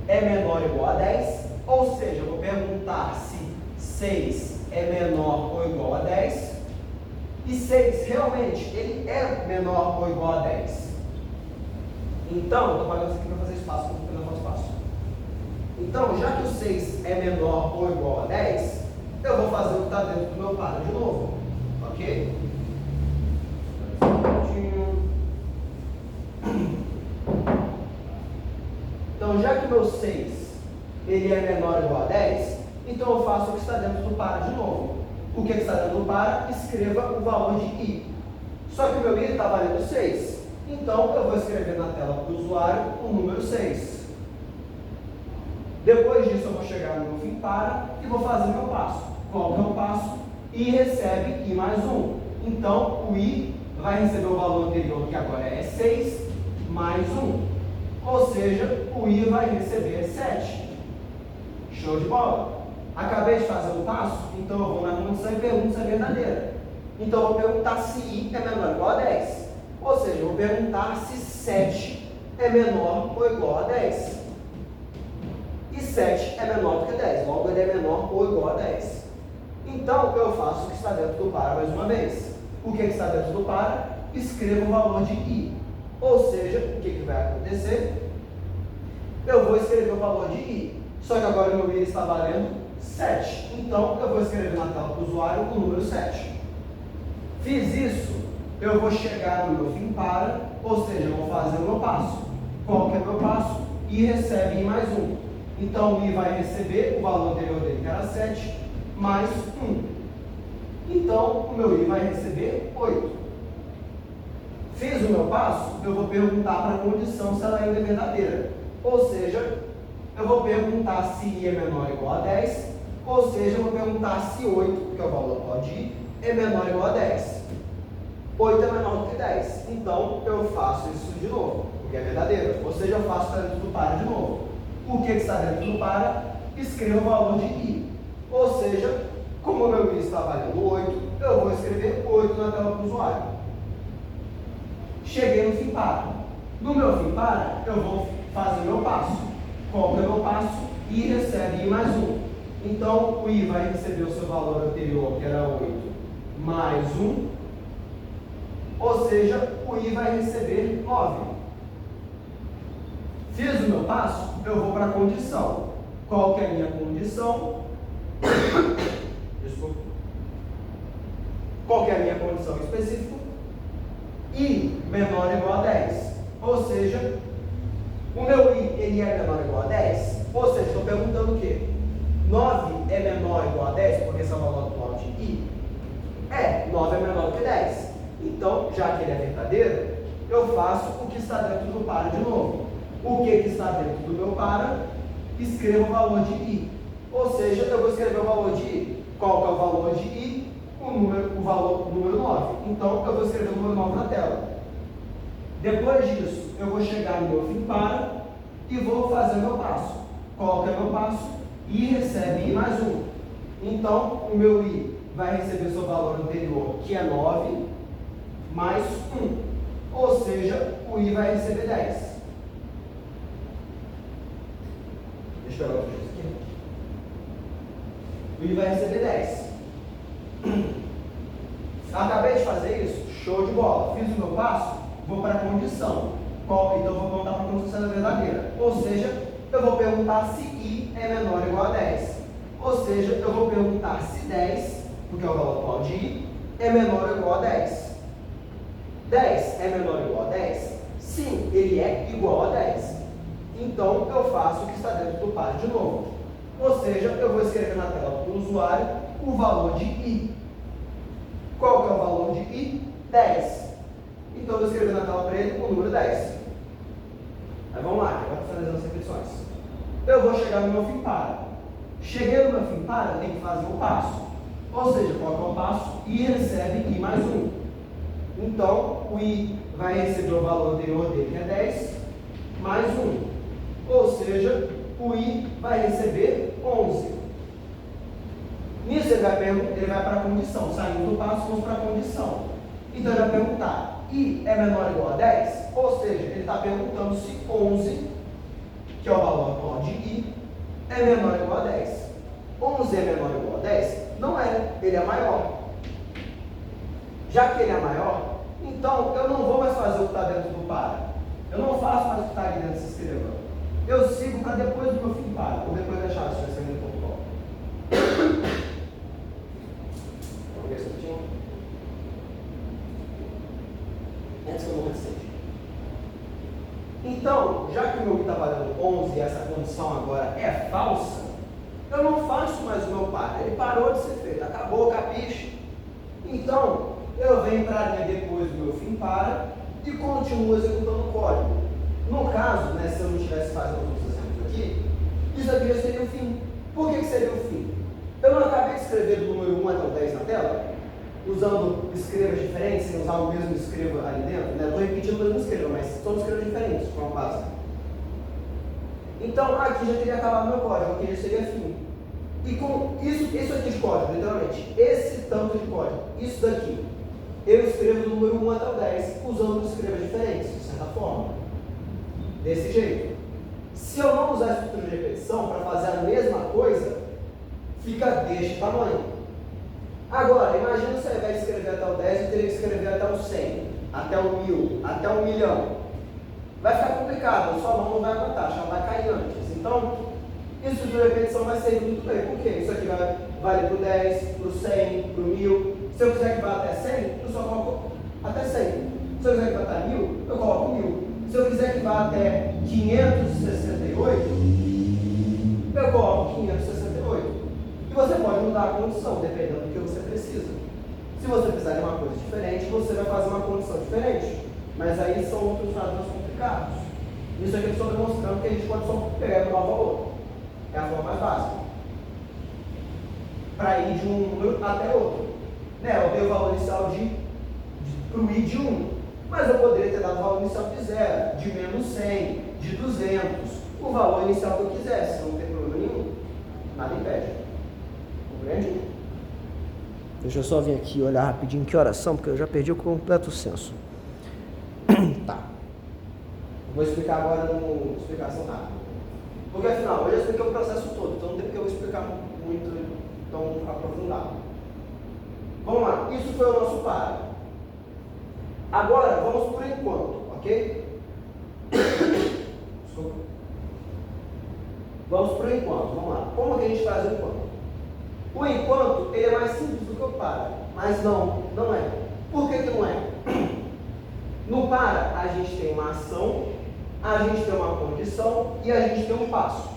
é menor ou igual a 10. Ou seja, eu vou perguntar se 6 é menor ou igual a 10. E 6, realmente, ele é menor ou igual a 10. Então, eu estou pagando isso aqui para fazer espaço, porque eu não faço espaço. Então, já que o 6 é menor ou igual a 10, eu vou fazer o que está dentro do meu para de novo. Ok? Então, já que o meu 6 ele é menor ou igual a 10, então eu faço o que está dentro do para de novo. O que está dentro do para? Escreva o valor de I. Só que o meu I está valendo 6. Então, eu vou escrever na tela para o usuário o número 6. Depois disso, eu vou chegar no meu fim para e vou fazer meu passo. Qual que é o passo? I recebe I mais 1. Então, o I vai receber o valor anterior, que agora é 6, mais 1. Ou seja, o I vai receber 7. Show de bola! Acabei de fazer um passo, então eu vou na condição e pergunto se é verdadeira. Então, eu vou perguntar se I é menor ou igual a 10. Ou seja, eu vou perguntar se 7 é menor ou igual a 10. E 7 é menor do que 10, logo ele é menor ou igual a 10. Então, eu faço o que está dentro do para mais uma vez. O que está dentro do para? Escreva o valor de I. Ou seja, o que vai acontecer? Eu vou escrever o valor de I. Só que agora o meu I está valendo 7. Então, eu vou escrever na tela para o usuário o número 7. Fiz isso, eu vou chegar no meu fim para, ou seja, eu vou fazer o meu passo. Qual que é o meu passo? I recebe I mais 1. Então, o I vai receber o valor anterior dele, que era 7, mais 1. Então, o meu I vai receber 8. Fiz o meu passo, eu vou perguntar para a condição se ela ainda é verdadeira. Ou seja, eu vou perguntar se I é menor ou igual a 10, ou seja, eu vou perguntar se 8, que é o valor pode ir, é menor ou igual a 10. 8 é menor do que 10. Então, eu faço isso de novo, porque é verdadeiro. Ou seja, eu faço dentro do para de novo. O que está dentro do para? Escreva o valor de I. Ou seja, como o meu I está valendo 8, eu vou escrever 8 na tela para o usuário. Cheguei no fim para. No meu fim para, eu vou fazer o meu passo. Qual que é o meu passo? I recebe I mais 1. Então, o I vai receber o seu valor anterior, que era 8, mais 1. Ou seja, o I vai receber 9. Fiz o meu passo, eu vou para a condição. Qual que é a minha condição? Desculpa. Qual que é a minha condição específica? I menor ou igual a 10. Ou seja, o meu I ele é menor ou igual a 10? Ou seja, estou perguntando o quê? 9 é menor ou igual a 10? Porque esse é o valor atual de I. 9 é menor do que 10. Então, já que ele é verdadeiro, eu faço o que está dentro do para de novo. O que está dentro do meu para? Escreva o valor de I. Ou seja, eu vou escrever o valor de I. Qual que é o valor de I? O número 9. Então, eu vou escrever o número 9 na tela. Depois disso, eu vou chegar no meu fim para e vou fazer o meu passo. Qual que é o meu passo? I recebe I mais 1. Então, o meu I vai receber seu valor anterior, que é 9, mais 1. Ou seja, o I vai receber 10. Deixa eu pegar outro aqui. O I vai receber 10. Acabei de fazer isso, show de bola. Fiz o meu passo, vou para a condição. Então eu vou perguntar para a condição verdadeira. Ou seja, eu vou perguntar se I é menor ou igual a 10. Ou seja, eu vou perguntar se 10, porque é o valor atual de I, é menor ou igual a 10. 10 é menor ou igual a 10? Sim, ele é igual a 10. Então, eu faço o que está dentro do par de novo. Ou seja, eu vou escrever na tela do usuário o valor de I. Qual que é o valor de I? 10. Então, eu vou escrever na tela para ele o número 10. Aí vamos lá, agora estou fazendo as repetições. Eu vou chegar no meu fim para. Cheguei no meu fim para, eu tenho que fazer o passo. Ou seja, qual que é o passo? I recebe I mais 1. Então, o I vai receber o valor anterior dele, que é 10, mais 1. Ou seja, o I vai receber 11. Nisso ele vai para a condição. Saindo do passo, vamos para a condição. Então ele vai perguntar, I é menor ou igual a 10? Ou seja, ele está perguntando se 11, que é o valor atual de I, é menor ou igual a 10. 11 é menor ou igual a 10? Não é, ele é maior. Já que ele é maior, então eu não vou mais fazer o que está dentro do para. Eu não faço mais o que está aqui dentro do escreva. Eu sigo para depois do meu fim para, ou depois da chave, se você ainda não colocou. Vamos ver se eu tinha. Antes que eu morra de sede. Então, já que o meu I está valendo 11 e essa condição agora é falsa, eu não faço mais o meu para. Ele parou de ser feito, acabou, capiche. Então, eu venho para a linha depois do meu fim para e continuo executando o código. No caso, né, se eu não estivesse fazendo os exemplos aqui, isso aqui já seria o fim. Por que seria o fim? Eu não acabei de escrever do número 1 até o 10 na tela, usando escrevas diferentes, sem usar o mesmo escreva ali dentro, né? Estou repetindo o mesmo escreva, mas são escrevas diferentes, com a base. Então, aqui já teria acabado o meu código, aqui já seria fim. E com isso aqui de código, literalmente, esse tanto de código, isso daqui, eu escrevo do número 1 até o 10, usando escrevas diferentes, de certa forma. Desse jeito. Se eu não usar a estrutura de repetição para fazer a mesma coisa, fica deste tamanho. Agora, imagina se ao invés de escrever até o 10, eu teria que escrever até o 100, até o 1000, até o 1.000.000. Vai ficar complicado, a sua mão não vai aguentar, já vai cair antes. Então, a estrutura de repetição vai ser muito bem. Por quê? Isso aqui vai valer para o 10, para o 100, para o 1000. Se eu quiser que vá até 100, eu só coloco até 100. Se eu quiser que vá até 1000, eu coloco 1000. Se eu quiser que vá até 568, eu coloco 568. E você pode mudar a condição, dependendo do que você precisa. Se você precisar de uma coisa diferente, você vai fazer uma condição diferente. Mas aí são outros dados mais complicados. Isso aqui eu estou demonstrando que a gente pode só pegar e mudar o valor. É a forma mais básica. Para ir de um número até outro. Né? Eu dei o valor inicial para o I de 1. Mas eu poderia ter dado o valor inicial de 0, de menos 100, de 200. O valor inicial que eu quisesse, não tem problema nenhum. Nada impede. Compreende? Deixa eu só vir aqui olhar rapidinho que horas são, porque eu já perdi o completo senso. Tá. Vou explicar agora uma explicação rápida. Porque afinal, eu já expliquei o processo todo, então não tem porque eu explicar muito tão aprofundado. Vamos lá, isso foi o nosso para. Agora, vamos por enquanto, ok? Desculpa. Vamos por enquanto, vamos lá. Como que a gente faz o enquanto? O enquanto, ele é mais simples do que o para, mas não é. Por que não é? No para, a gente tem uma ação, a gente tem uma condição e a gente tem um passo.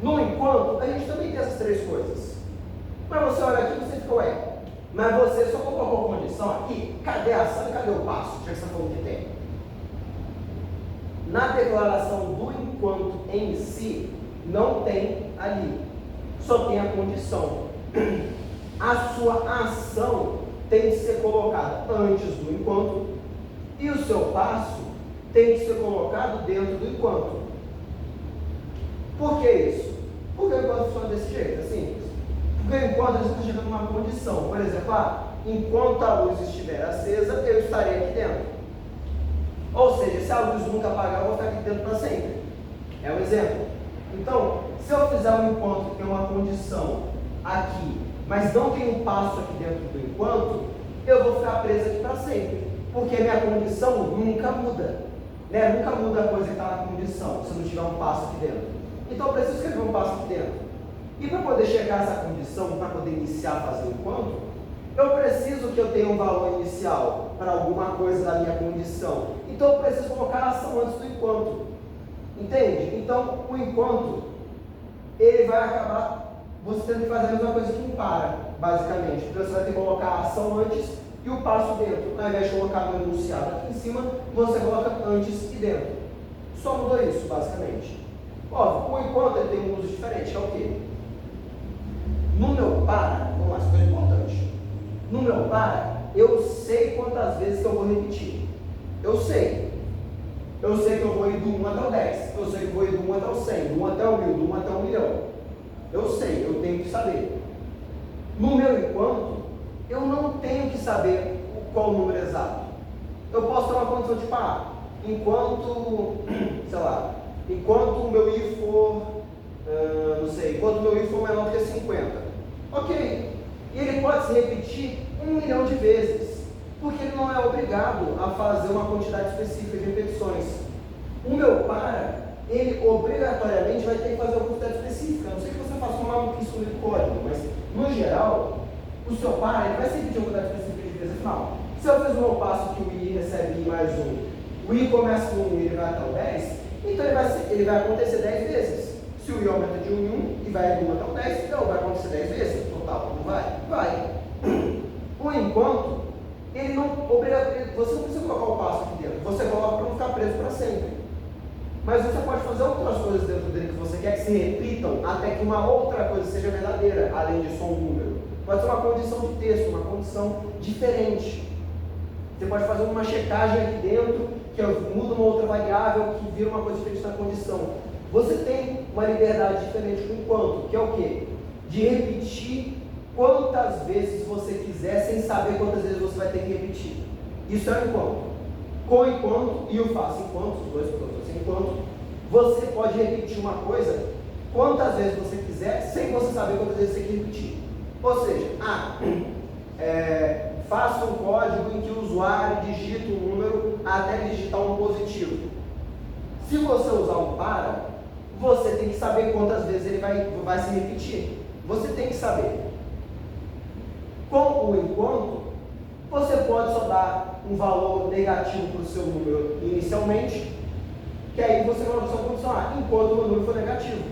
No enquanto, a gente também tem essas três coisas. Mas você olha aqui e você fica, ué, mas você só colocou a condição aqui, cadê a ação e cadê o passo? Já que você falou que tem. Na declaração do enquanto em si, não tem ali, só tem a condição. A sua ação tem que ser colocada antes do enquanto e o seu passo tem que ser colocado dentro do enquanto. Por que isso? Porque o enquanto funciona desse jeito, é simples. Porque enquanto a gente está chegando numa condição, por exemplo, enquanto a luz estiver acesa, eu estarei aqui dentro. Ou seja, se a luz nunca apagar, eu vou ficar aqui dentro para sempre. É um exemplo. Então, se eu fizer um enquanto que tem uma condição aqui, mas não tem um passo aqui dentro do enquanto, eu vou ficar preso aqui para sempre, porque minha condição nunca muda, né? Nunca muda a coisa que está na condição, se não tiver um passo aqui dentro. Então eu preciso escrever um passo aqui dentro. E para poder chegar a essa condição, para poder iniciar a fazer o enquanto, eu preciso que eu tenha um valor inicial para alguma coisa da minha condição. Então eu preciso colocar a ação antes do enquanto. Entende? Então o enquanto, ele vai acabar você tendo que fazer a mesma coisa que um para, basicamente. Porque você vai ter que colocar a ação antes e o passo dentro. Ao invés de colocar no enunciado aqui em cima, você coloca antes e dentro. Só mudou isso, basicamente. Óbvio, o enquanto ele tem um uso diferente, que é o quê? No meu para, vamos lá, isso é importante. No meu para, eu sei quantas vezes que eu vou repetir. Eu sei. Eu sei que eu vou ir do 1 até o 10. Eu sei que eu vou ir do 1 até o 100, do 1 até o 1000, do 1 até o 1.000.000. Eu sei, eu tenho que saber. No meu enquanto, eu não tenho que saber qual o número exato. Eu posso ter uma condição de parar. Enquanto, sei lá, enquanto o meu I for, não sei, enquanto o meu I for menor do que 50. Ok. E ele pode se repetir 1 milhão de vezes, porque ele não é obrigado a fazer uma quantidade específica de repetições. O meu para, ele obrigatoriamente vai ter que fazer uma quantidade específica. A não sei que você faça uma maluquice no código, mas no geral, o seu para, ele vai se repetir uma quantidade específica de vezes. Afinal, se eu fiz o meu passo que o I recebe I mais 1, o I começa com 1 e ele vai até o 10, então ele vai acontecer 10 vezes. Se o I aumenta de 1 em 1 e vai de 1 até o 10, então vai acontecer 10 vezes. Total, não vai? Vai. O enquanto, ele não obriga, você não precisa colocar o passo aqui dentro, você coloca para não ficar preso para sempre. Mas você pode fazer outras coisas dentro dele que você quer que se repitam até que uma outra coisa seja verdadeira, além de só um número. Pode ser uma condição de texto, uma condição diferente. Você pode fazer uma checagem aqui dentro, que muda uma outra variável, que vira uma coisa diferente na condição. Você tem uma liberdade diferente com o enquanto, que é o quê? De repetir quantas vezes você quiser, sem saber quantas vezes você vai ter que repetir. Isso é o enquanto. Com o enquanto e o faço enquanto, os dois produtos enquanto, você pode repetir uma coisa quantas vezes você quiser, sem você saber quantas vezes você tem que repetir. Ou seja, faça um código em que o usuário digita um número até digitar um positivo. Se você usar um para, você tem que saber quantas vezes ele vai se repetir. Você tem que saber. Com o enquanto, você pode só dar um valor negativo para o seu número inicialmente, que aí você vai só condicionar enquanto o número for negativo.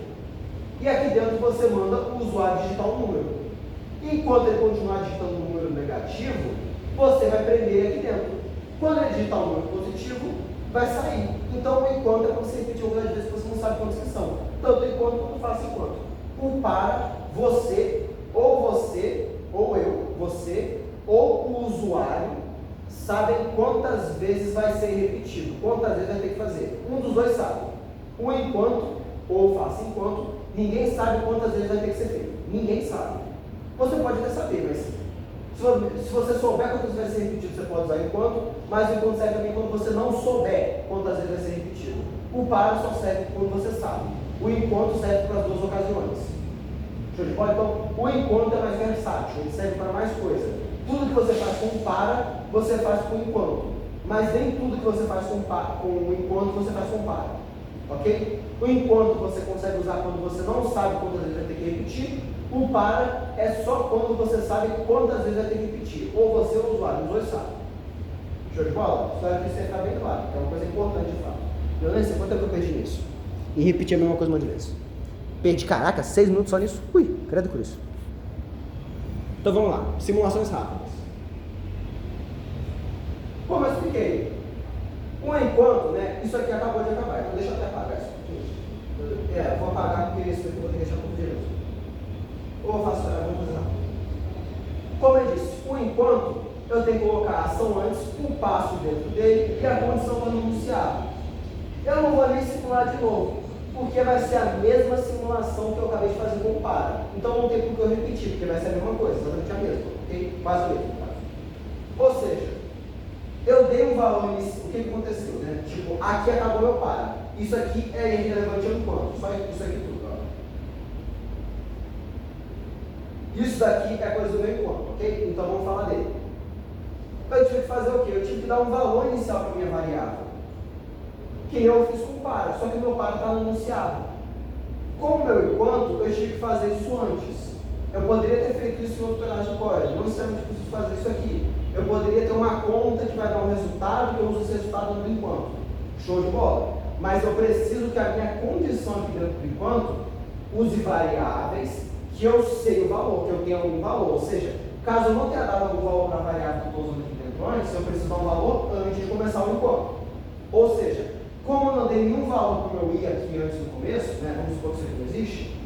E aqui dentro você manda o usuário digitar um número. Enquanto ele continuar digitando um número negativo, você vai prender aqui dentro. Quando ele digitar um número positivo, vai sair. Então o enquanto é para você repetir algumas vezes que você não sabe quantas que são. Tanto enquanto quanto faço enquanto. O para, você, ou eu, você, ou o usuário, sabem quantas vezes vai ser repetido, quantas vezes vai ter que fazer. Um dos dois sabe. O enquanto, ou faço enquanto, ninguém sabe quantas vezes vai ter que ser feito. Ninguém sabe. Você pode até saber, mas se você souber quantas vezes vai ser repetido, você pode usar enquanto, mas o enquanto serve também quando você não souber quantas vezes vai ser repetido. O para só serve quando você sabe. O enquanto serve para as duas ocasiões. Show de bola? Então, o enquanto é mais versátil, ele serve para mais coisa. Tudo que você faz com o para, você faz com o enquanto. Mas nem tudo que você faz com o enquanto, você faz com o para. Ok? O enquanto você consegue usar quando você não sabe quantas vezes vai ter que repetir. O para é só quando você sabe quantas vezes vai ter que repetir. Ou você ou o usuário, os dois sabem. Show de bola? Espero que isso ficar bem claro, que é uma coisa importante de fato. Eu nem sei quanto tempo eu perdi nisso. E repetir a mesma coisa um monte de vezes. Perdi, caraca, 6 minutos só nisso? Ui, credo por isso. Então vamos lá, simulações rápidas. Como eu expliquei, o enquanto, né? Isso aqui acabou de acabar, então deixa eu até apagar isso aqui. Vou apagar porque isso aqui eu vou ter que deixar por direito. Ou eu faço, vamos fazer rápido. Como eu disse, o enquanto, eu tenho que colocar a ação antes, um passo dentro dele e a condição do enunciado. Eu não vou nem simular de novo, porque vai ser a mesma simulação que eu acabei de fazer com o para. Então não tem por que eu repetir, porque vai ser a mesma coisa, exatamente a mesma, ok? Quase a mesma. Ou seja, eu dei um valor inicial, o que aconteceu, né? Tipo, aqui acabou meu para. Isso aqui é irrelevante ao enquanto, só isso aqui tudo, ó. Isso daqui é coisa do meu enquanto, ok? Então vamos falar dele. Eu tive que fazer o quê? Eu tive que dar um valor inicial para a minha variável. Que eu fiz com o para, só que o meu para está no enunciado. Com o meu enquanto, eu tive que fazer isso antes. Eu poderia ter feito isso em outro pedaço de código, não necessariamente preciso fazer isso aqui. Eu poderia ter uma conta que vai dar um resultado, que eu uso esse resultado no enquanto. Show de bola. Mas eu preciso que a minha condição aqui dentro do enquanto use variáveis que eu sei o valor, que eu tenha algum valor. Ou seja, caso eu não tenha dado algum valor para a variável que eu estou usando aqui dentro antes, eu preciso dar um valor antes de começar o enquanto. Ou seja, como eu não dei nenhum valor para o meu i aqui antes no começo, né, vamos supor que isso aqui não existe,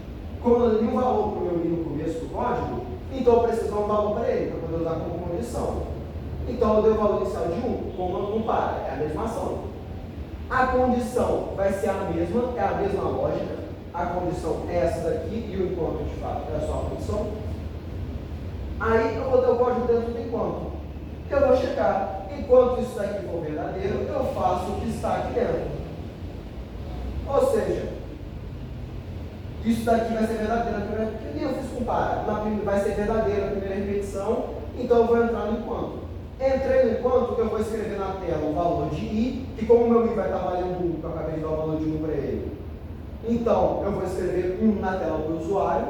como eu não dei nenhum valor para o meu i no começo do código, então eu preciso dar um valor para ele, para poder usar como condição. Então eu dei o valor inicial de 1, como não para, é a mesma ação. A condição vai ser a mesma, é a mesma lógica. A condição é essa daqui e o enquanto de fato é só a condição. Aí eu vou ter o código dentro do enquanto. Eu vou checar. Enquanto isso daqui for verdadeiro, eu faço o que está aqui dentro. Ou seja, isso daqui vai ser verdadeiro na primeira, porque nem eu fiz com para. Vai ser verdadeiro na primeira repetição, então eu vou entrar no enquanto. Entrei no enquanto, eu vou escrever na tela o valor de i, que como o meu i vai estar valendo 1, que eu acabei de dar o valor de 1 para ele, então eu vou escrever 1 na tela do usuário.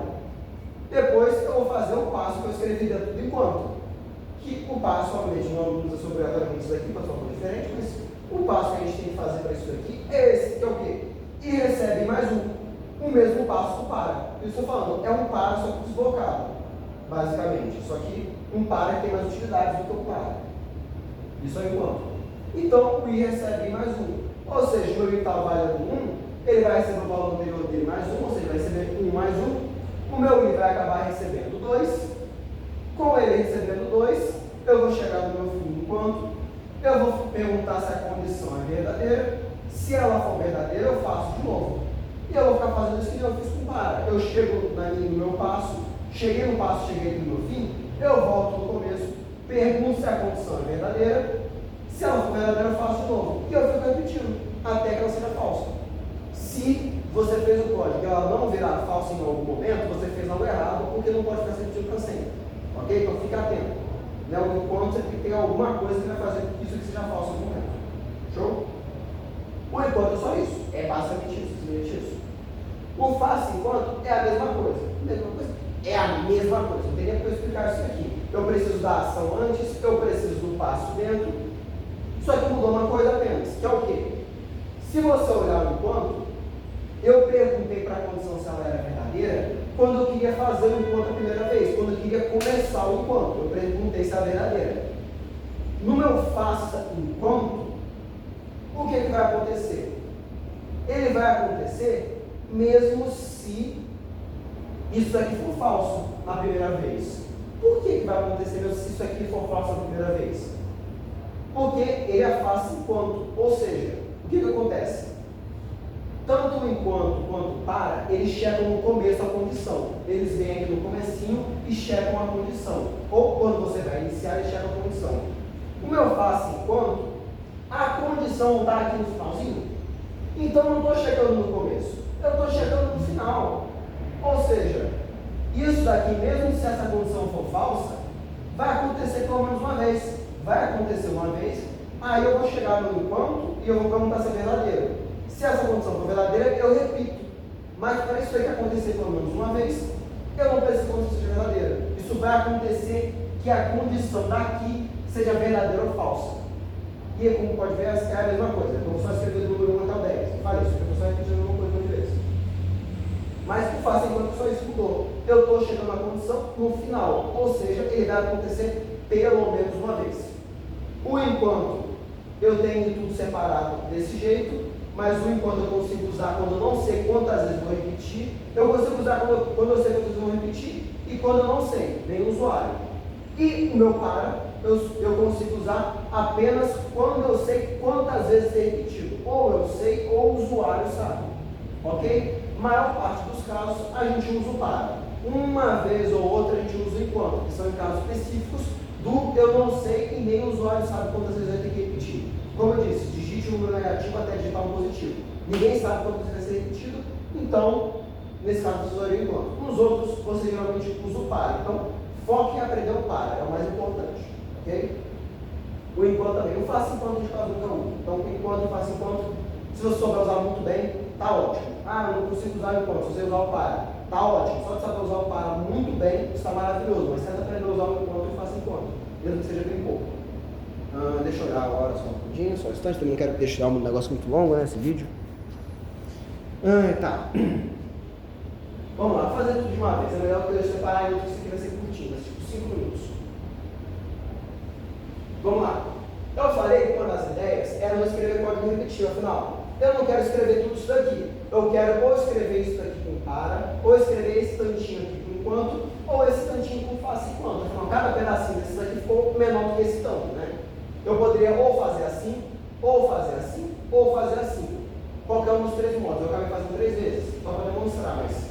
Depois eu vou fazer o passo que eu escrevi dentro do enquanto. Que o passo, obviamente, não usa obrigatoriamente isso daqui, mas é uma coisa diferente, mas o passo que a gente tem que fazer para isso daqui é esse, que é o quê? E recebe mais o mesmo passo do para. Eu estou falando, é um para só que desblocado, basicamente. Só que um para que tem mais utilidades do que o para. Isso é enquanto. Então, o i recebe mais 1. Ou seja, o meu i está valendo 1, ele vai receber o valor anterior dele mais 1, ou seja, vai receber 1 mais 1. O meu i vai acabar recebendo 2. Com ele recebendo 2, eu vou chegar no meu fim do enquanto. Eu vou perguntar se a condição é verdadeira. Se ela for verdadeira, eu faço de novo. E eu vou ficar fazendo isso que eu fiz com para. Eu chego no meu passo, cheguei no passo, cheguei no meu fim, eu volto no começo, pergunto se a condição é verdadeira. Se ela for verdadeira, eu faço de novo. E eu fico repetindo, até que ela seja falsa. Se você fez o código e ela não virar falsa em algum momento, você fez algo errado, porque não pode ficar repetindo para sempre. Ok? Então fica atento. Né? O enquanto você tem alguma coisa que vai fazer isso que seja falso em algum momento. Show? O enquanto é só isso. É basicamente isso, simplesmente isso. O faça enquanto é a mesma coisa. É a mesma coisa. Não tem nem para eu explicar isso aqui. Eu preciso da ação antes, eu preciso do passo dentro. Só que mudou uma coisa apenas, que é o quê? Se você olhar o enquanto, eu perguntei para a condição se ela era verdadeira quando eu queria fazer o enquanto a primeira vez, quando eu queria começar o enquanto. Eu perguntei se era verdadeira. No meu faça enquanto, o que vai acontecer? Ele vai acontecer mesmo se isso aqui for falso na primeira vez. Por que vai acontecer mesmo se isso aqui for falso na primeira vez? Porque ele é faça enquanto. Ou seja, o que acontece? Tanto o enquanto quanto o para, eles checam no começo a condição. Eles vêm aqui no comecinho e checam a condição. Ou quando você vai iniciar, eles checam a condição. Como eu faço enquanto, a condição está aqui no finalzinho. Então eu não estou checando no começo, eu estou checando no final. Ou seja, isso daqui, mesmo se essa condição for falsa, vai acontecer pelo menos uma vez. Vai acontecer uma vez, aí eu vou chegar no enquanto e eu vou perguntar se é verdadeiro. Se essa condição for verdadeira, eu repito. Mas para isso aí acontecer pelo menos uma vez, eu não preciso que a condição seja verdadeira. Isso vai acontecer que a condição daqui seja verdadeira ou falsa. E como pode ver, é a mesma coisa. Então, só escrever do número 1 até o 10. Fala isso, porque eu só repetindo a mesma coisa de vez. Mas por faço enquanto só isso mudou. Eu estou chegando na condição no final. Ou seja, ele vai acontecer pelo menos uma vez. O enquanto, eu tenho tudo separado desse jeito. Mas o enquanto eu consigo usar quando eu não sei quantas vezes vou repetir. Eu consigo usar quando eu sei quantas vezes vou repetir e quando eu não sei, nem o usuário. E o meu para, eu consigo usar apenas quando eu sei quantas vezes é repetido. Ou eu sei, ou o usuário sabe. Ok? Maior parte dos casos a gente usa o para. Uma vez ou outra a gente usa o enquanto, que são em casos específicos do eu não sei e nem o usuário sabe quantas vezes vai ter que repetir. Como eu disse, digite um número negativo até digitar um positivo. Ninguém sabe quantas vezes vai ser repetido, então Nesse caso, você usaria o enquanto. Nos outros, você geralmente usa o para. Então, foque em aprender o para, é o mais importante. Ok? O enquanto também. O faça enquanto a gente quase nunca usa. Então, o enquanto e faça enquanto, se você souber usar muito bem, tá ótimo. Ah, eu não consigo usar o enquanto, se você usar o para, tá ótimo. Só de saber usar o para muito bem, está maravilhoso. Mas tenta aprender a usar o enquanto e faça enquanto, mesmo que seja bem pouco. Deixa eu olhar agora só um pouquinho, só um instante. Também não quero deixar um negócio muito longo, né, esse vídeo. Tá. Vamos lá, vou fazer tudo de uma vez. É melhor que eu separar e outro que vai ser curtinho, tipo 5 minutos. Vamos lá. Eu falei que uma das ideias era não escrever código repetitivo, afinal. Eu não quero escrever tudo isso daqui. Eu quero ou escrever isso daqui com para, ou escrever esse tantinho aqui com enquanto, ou esse tantinho com faça enquanto. Afinal, cada pedacinho desses aqui ficou menor do que esse tanto, né? Eu poderia ou fazer assim, ou fazer assim, ou fazer assim. Qualquer um dos três modos. Eu acabei fazendo 3 vezes, só para demonstrar, mas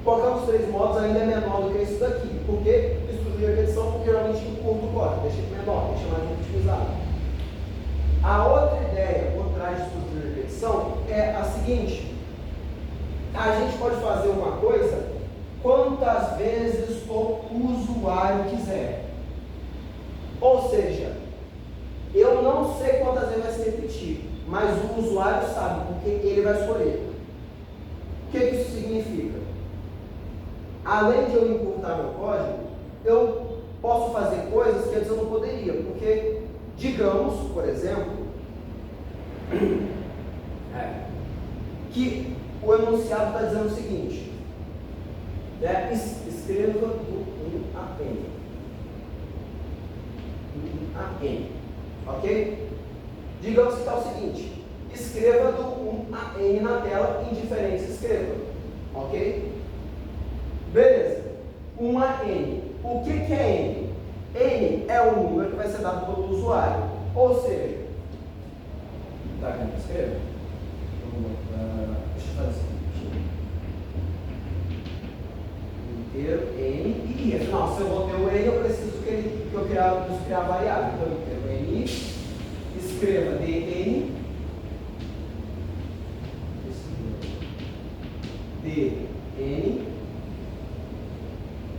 qualquer um dos 3 modos ainda é menor do que isso daqui. Por quê? Estrutura de repetição, porque geralmente encurta o código, deixa ele menor, deixa mais otimizado. A outra ideia por trás de estrutura de repetição é a seguinte: a gente pode fazer uma coisa quantas vezes o usuário quiser. Ou seja, eu não sei quantas vezes vai se repetir, mas o usuário sabe, porque ele vai escolher. O que isso significa? Além de eu encurtar meu código, eu posso fazer coisas que antes eu não poderia, porque, digamos, por exemplo, que o enunciado está dizendo o seguinte, né? Escreva do 1 a N. 1 a N. Ok? Digamos que está o seguinte: escreva do 1 a N na tela, indiferente se escreva. Ok? Beleza. 1 a N. O que é N? N é o número que vai ser dado pelo usuário. Ou seja, tá querendo escrever? Deixa eu fazer o seguinte: inteiro N e I. Afinal, se eu vou ter o N, eu preciso que eu criar a variável. Então, inteiro N, escreva dn, dn,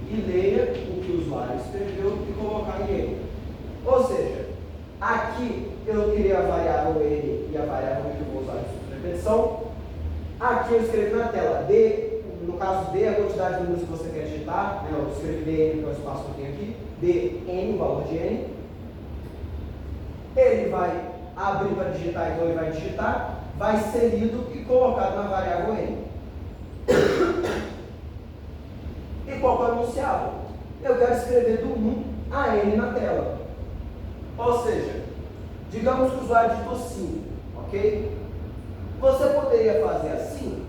e leia o que o usuário escreveu e colocar em N. Ou seja, aqui eu criei a variável N e a variável que eu vou usar de repetição. Aqui eu escrevi na tela D, no caso D, a quantidade de números que você quer digitar, né? Eu escrevi dn, que é o espaço que eu tenho aqui, dn, o valor de n. Ele vai abrir para digitar, então ele vai digitar, vai ser lido e colocado na variável n. E qual é o enunciado? Eu quero escrever do 1 a n na tela. Ou seja, digamos que o usuário digitou 5, ok? Você poderia fazer assim?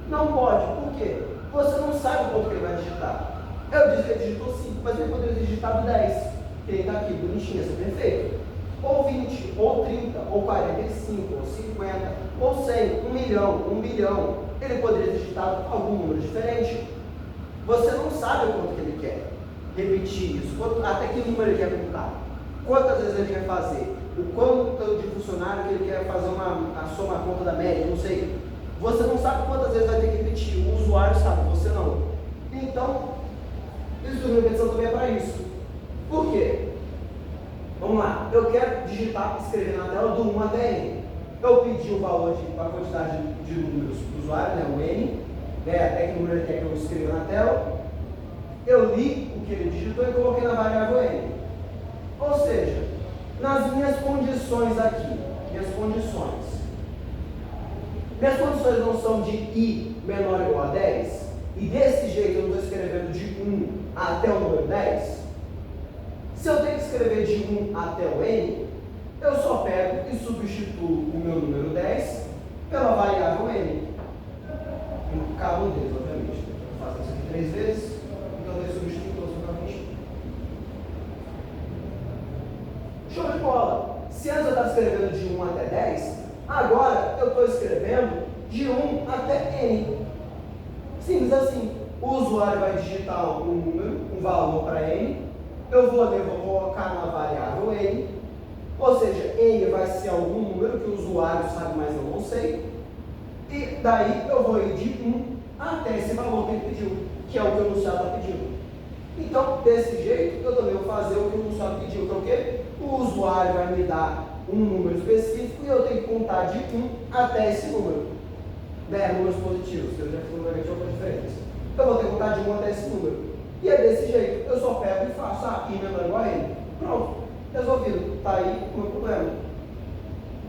Não pode. Por quê? Você não sabe o quanto que ele vai digitar. Eu disse que ele digitou 5, mas ele poderia ter digitado 10. Ele está aqui, bonitinho, esse é perfeito. Ou 20, ou 30, ou 45, ou 50, ou 100, 1 milhão, 1 bilhão. Ele poderia ter digitado algum número diferente. Você não sabe o quanto que ele quer repetir isso, até que número ele quer contar, quantas vezes ele quer fazer, o quanto de funcionário que ele quer fazer a soma conta da média, não sei. Você não sabe quantas vezes vai ter que repetir, o usuário sabe, você não. Então, isso de repetição também é para isso. Por quê? Vamos lá, eu quero digitar, escrever na tela do 1 até N. Eu pedi o valor, a quantidade de números do usuário, né, o N, né, até que número ele quer que eu escreva na tela. Eu li o que ele digitou e coloquei na variável N. Ou seja, nas minhas condições aqui, minhas condições não são de I menor ou igual a 10, e desse jeito eu não estou escrevendo de 1 até o número 10. Se eu tenho que escrever de 1 até o N, eu só pego e substituo o meu número 10 pela variável N. Em cada um deles, obviamente. Eu faço isso aqui 3 vezes, então eu substituo todos para 20. Show de bola! Se antes eu estava escrevendo de 1 até 10, agora eu estou escrevendo de 1 até N. Simples assim. O usuário vai digitar um número, um valor para N. Eu vou colocar na variável N. Ou seja, N vai ser algum número que o usuário sabe, mas eu não sei. E daí eu vou ir de 1 até esse valor que ele pediu, que é o que o enunciado está pedindo. Então, desse jeito, eu também vou fazer o que o enunciado pediu, que é o quê? O usuário vai me dar um número específico e eu tenho que contar de 1 até esse número. Né? Números positivos, que eu já fiz um negativo com diferença. Eu vou ter que contar de 1 até esse número. E é desse jeito, eu só pego e faço, I menor ou igual a N. Pronto, resolvido. Está aí o meu problema.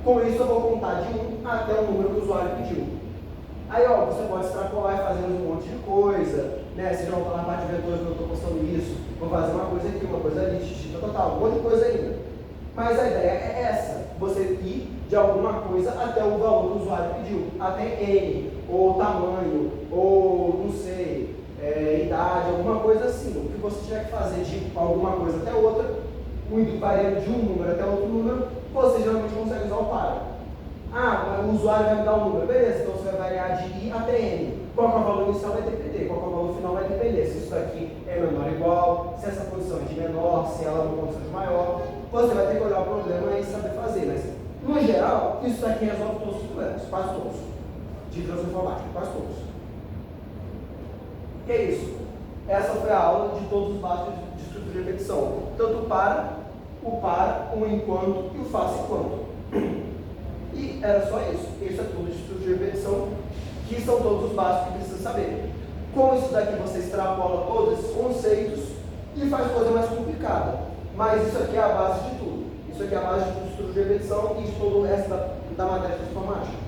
Com isso, eu vou contar de 1 até o número que o usuário pediu. Aí, ó, você pode extrapolar e fazer um monte de coisa, né? Se já não está na parte de vetores, eu estou postando isso, vou fazer uma coisa aqui, uma coisa ali, um monte de coisa ainda. Mas a ideia é essa, você ir de alguma coisa até o valor que o usuário pediu, até N, ou tamanho, ou não sei, idade, alguma coisa assim. O que você tiver que fazer de alguma coisa até outra, variando de um número até outro número, você geralmente consegue usar o para. Mas o usuário vai me dar um número, beleza, então você vai variar de I até N. Qual que é o valor inicial vai depender, qual que é o valor final vai depender. Se isso daqui é menor ou igual, se essa posição é de menor, se ela é uma posição de maior, você vai ter que olhar o problema e saber fazer. Mas, no geral, isso daqui resolve todos os problemas, quase todos. De informática, quase todos. Que é isso? Essa foi a aula de todos os básicos de estrutura de repetição. Tanto o para, o enquanto e o faça enquanto. E era só isso. Isso é tudo de estrutura de repetição, que são todos os básicos que precisa saber. Com isso daqui você extrapola todos esses conceitos e faz coisa mais complicada. Mas isso aqui é a base de tudo. Isso aqui é a base de estrutura de repetição e de todo o resto da matéria de informática.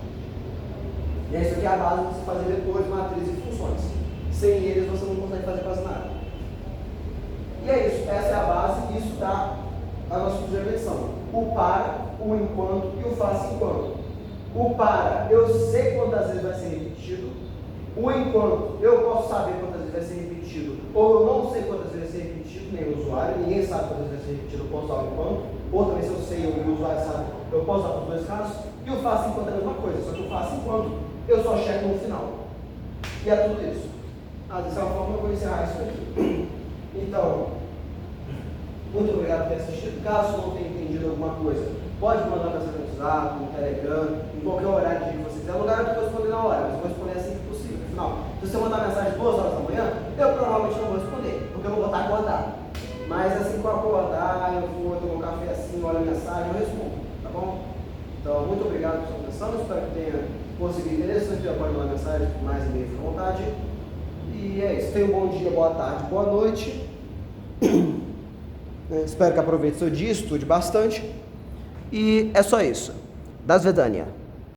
E isso aqui é a base de você fazer vetores, matrizes e funções. Sem eles você não consegue fazer quase nada. E é isso. Essa é a base. Isso dá a nossa estrutura de repetição. O para, o enquanto e o faça enquanto. O para, eu sei quantas vezes vai ser repetido. O enquanto, eu posso saber quantas vezes vai ser repetido. Ou eu não sei quantas vezes vai ser repetido, nem o usuário. Ninguém sabe quantas vezes vai ser repetido, eu posso usar o enquanto. Ou também, se eu sei e o usuário sabe, eu posso usar para os dois casos. E o faça enquanto é a mesma coisa, só que o faça enquanto eu só checo no final. E é tudo isso. Dessa forma eu vou encerrar isso aqui. Então, muito obrigado por ter assistido. Caso não tenha entendido alguma coisa, pode mandar mensagem no WhatsApp, no Telegram, em qualquer horário que você quiser. Eu garanto que eu vou responder na hora, mas eu vou responder assim que possível. Afinal, se você mandar mensagem 2 horas da manhã, eu provavelmente não vou responder, porque eu vou botar acordado. Mas assim que eu acordar, eu vou tomar um café assim, olho a mensagem, eu respondo, tá bom? Então, muito obrigado por sua atenção. Espero que tenha conseguido entender. Se você pode mandar mensagem, mais e-mail, fica à vontade. E é isso. Tenha um bom dia, boa tarde, boa noite. Espero que aproveite seu dia, estude bastante. E é só isso. Das Vedânia.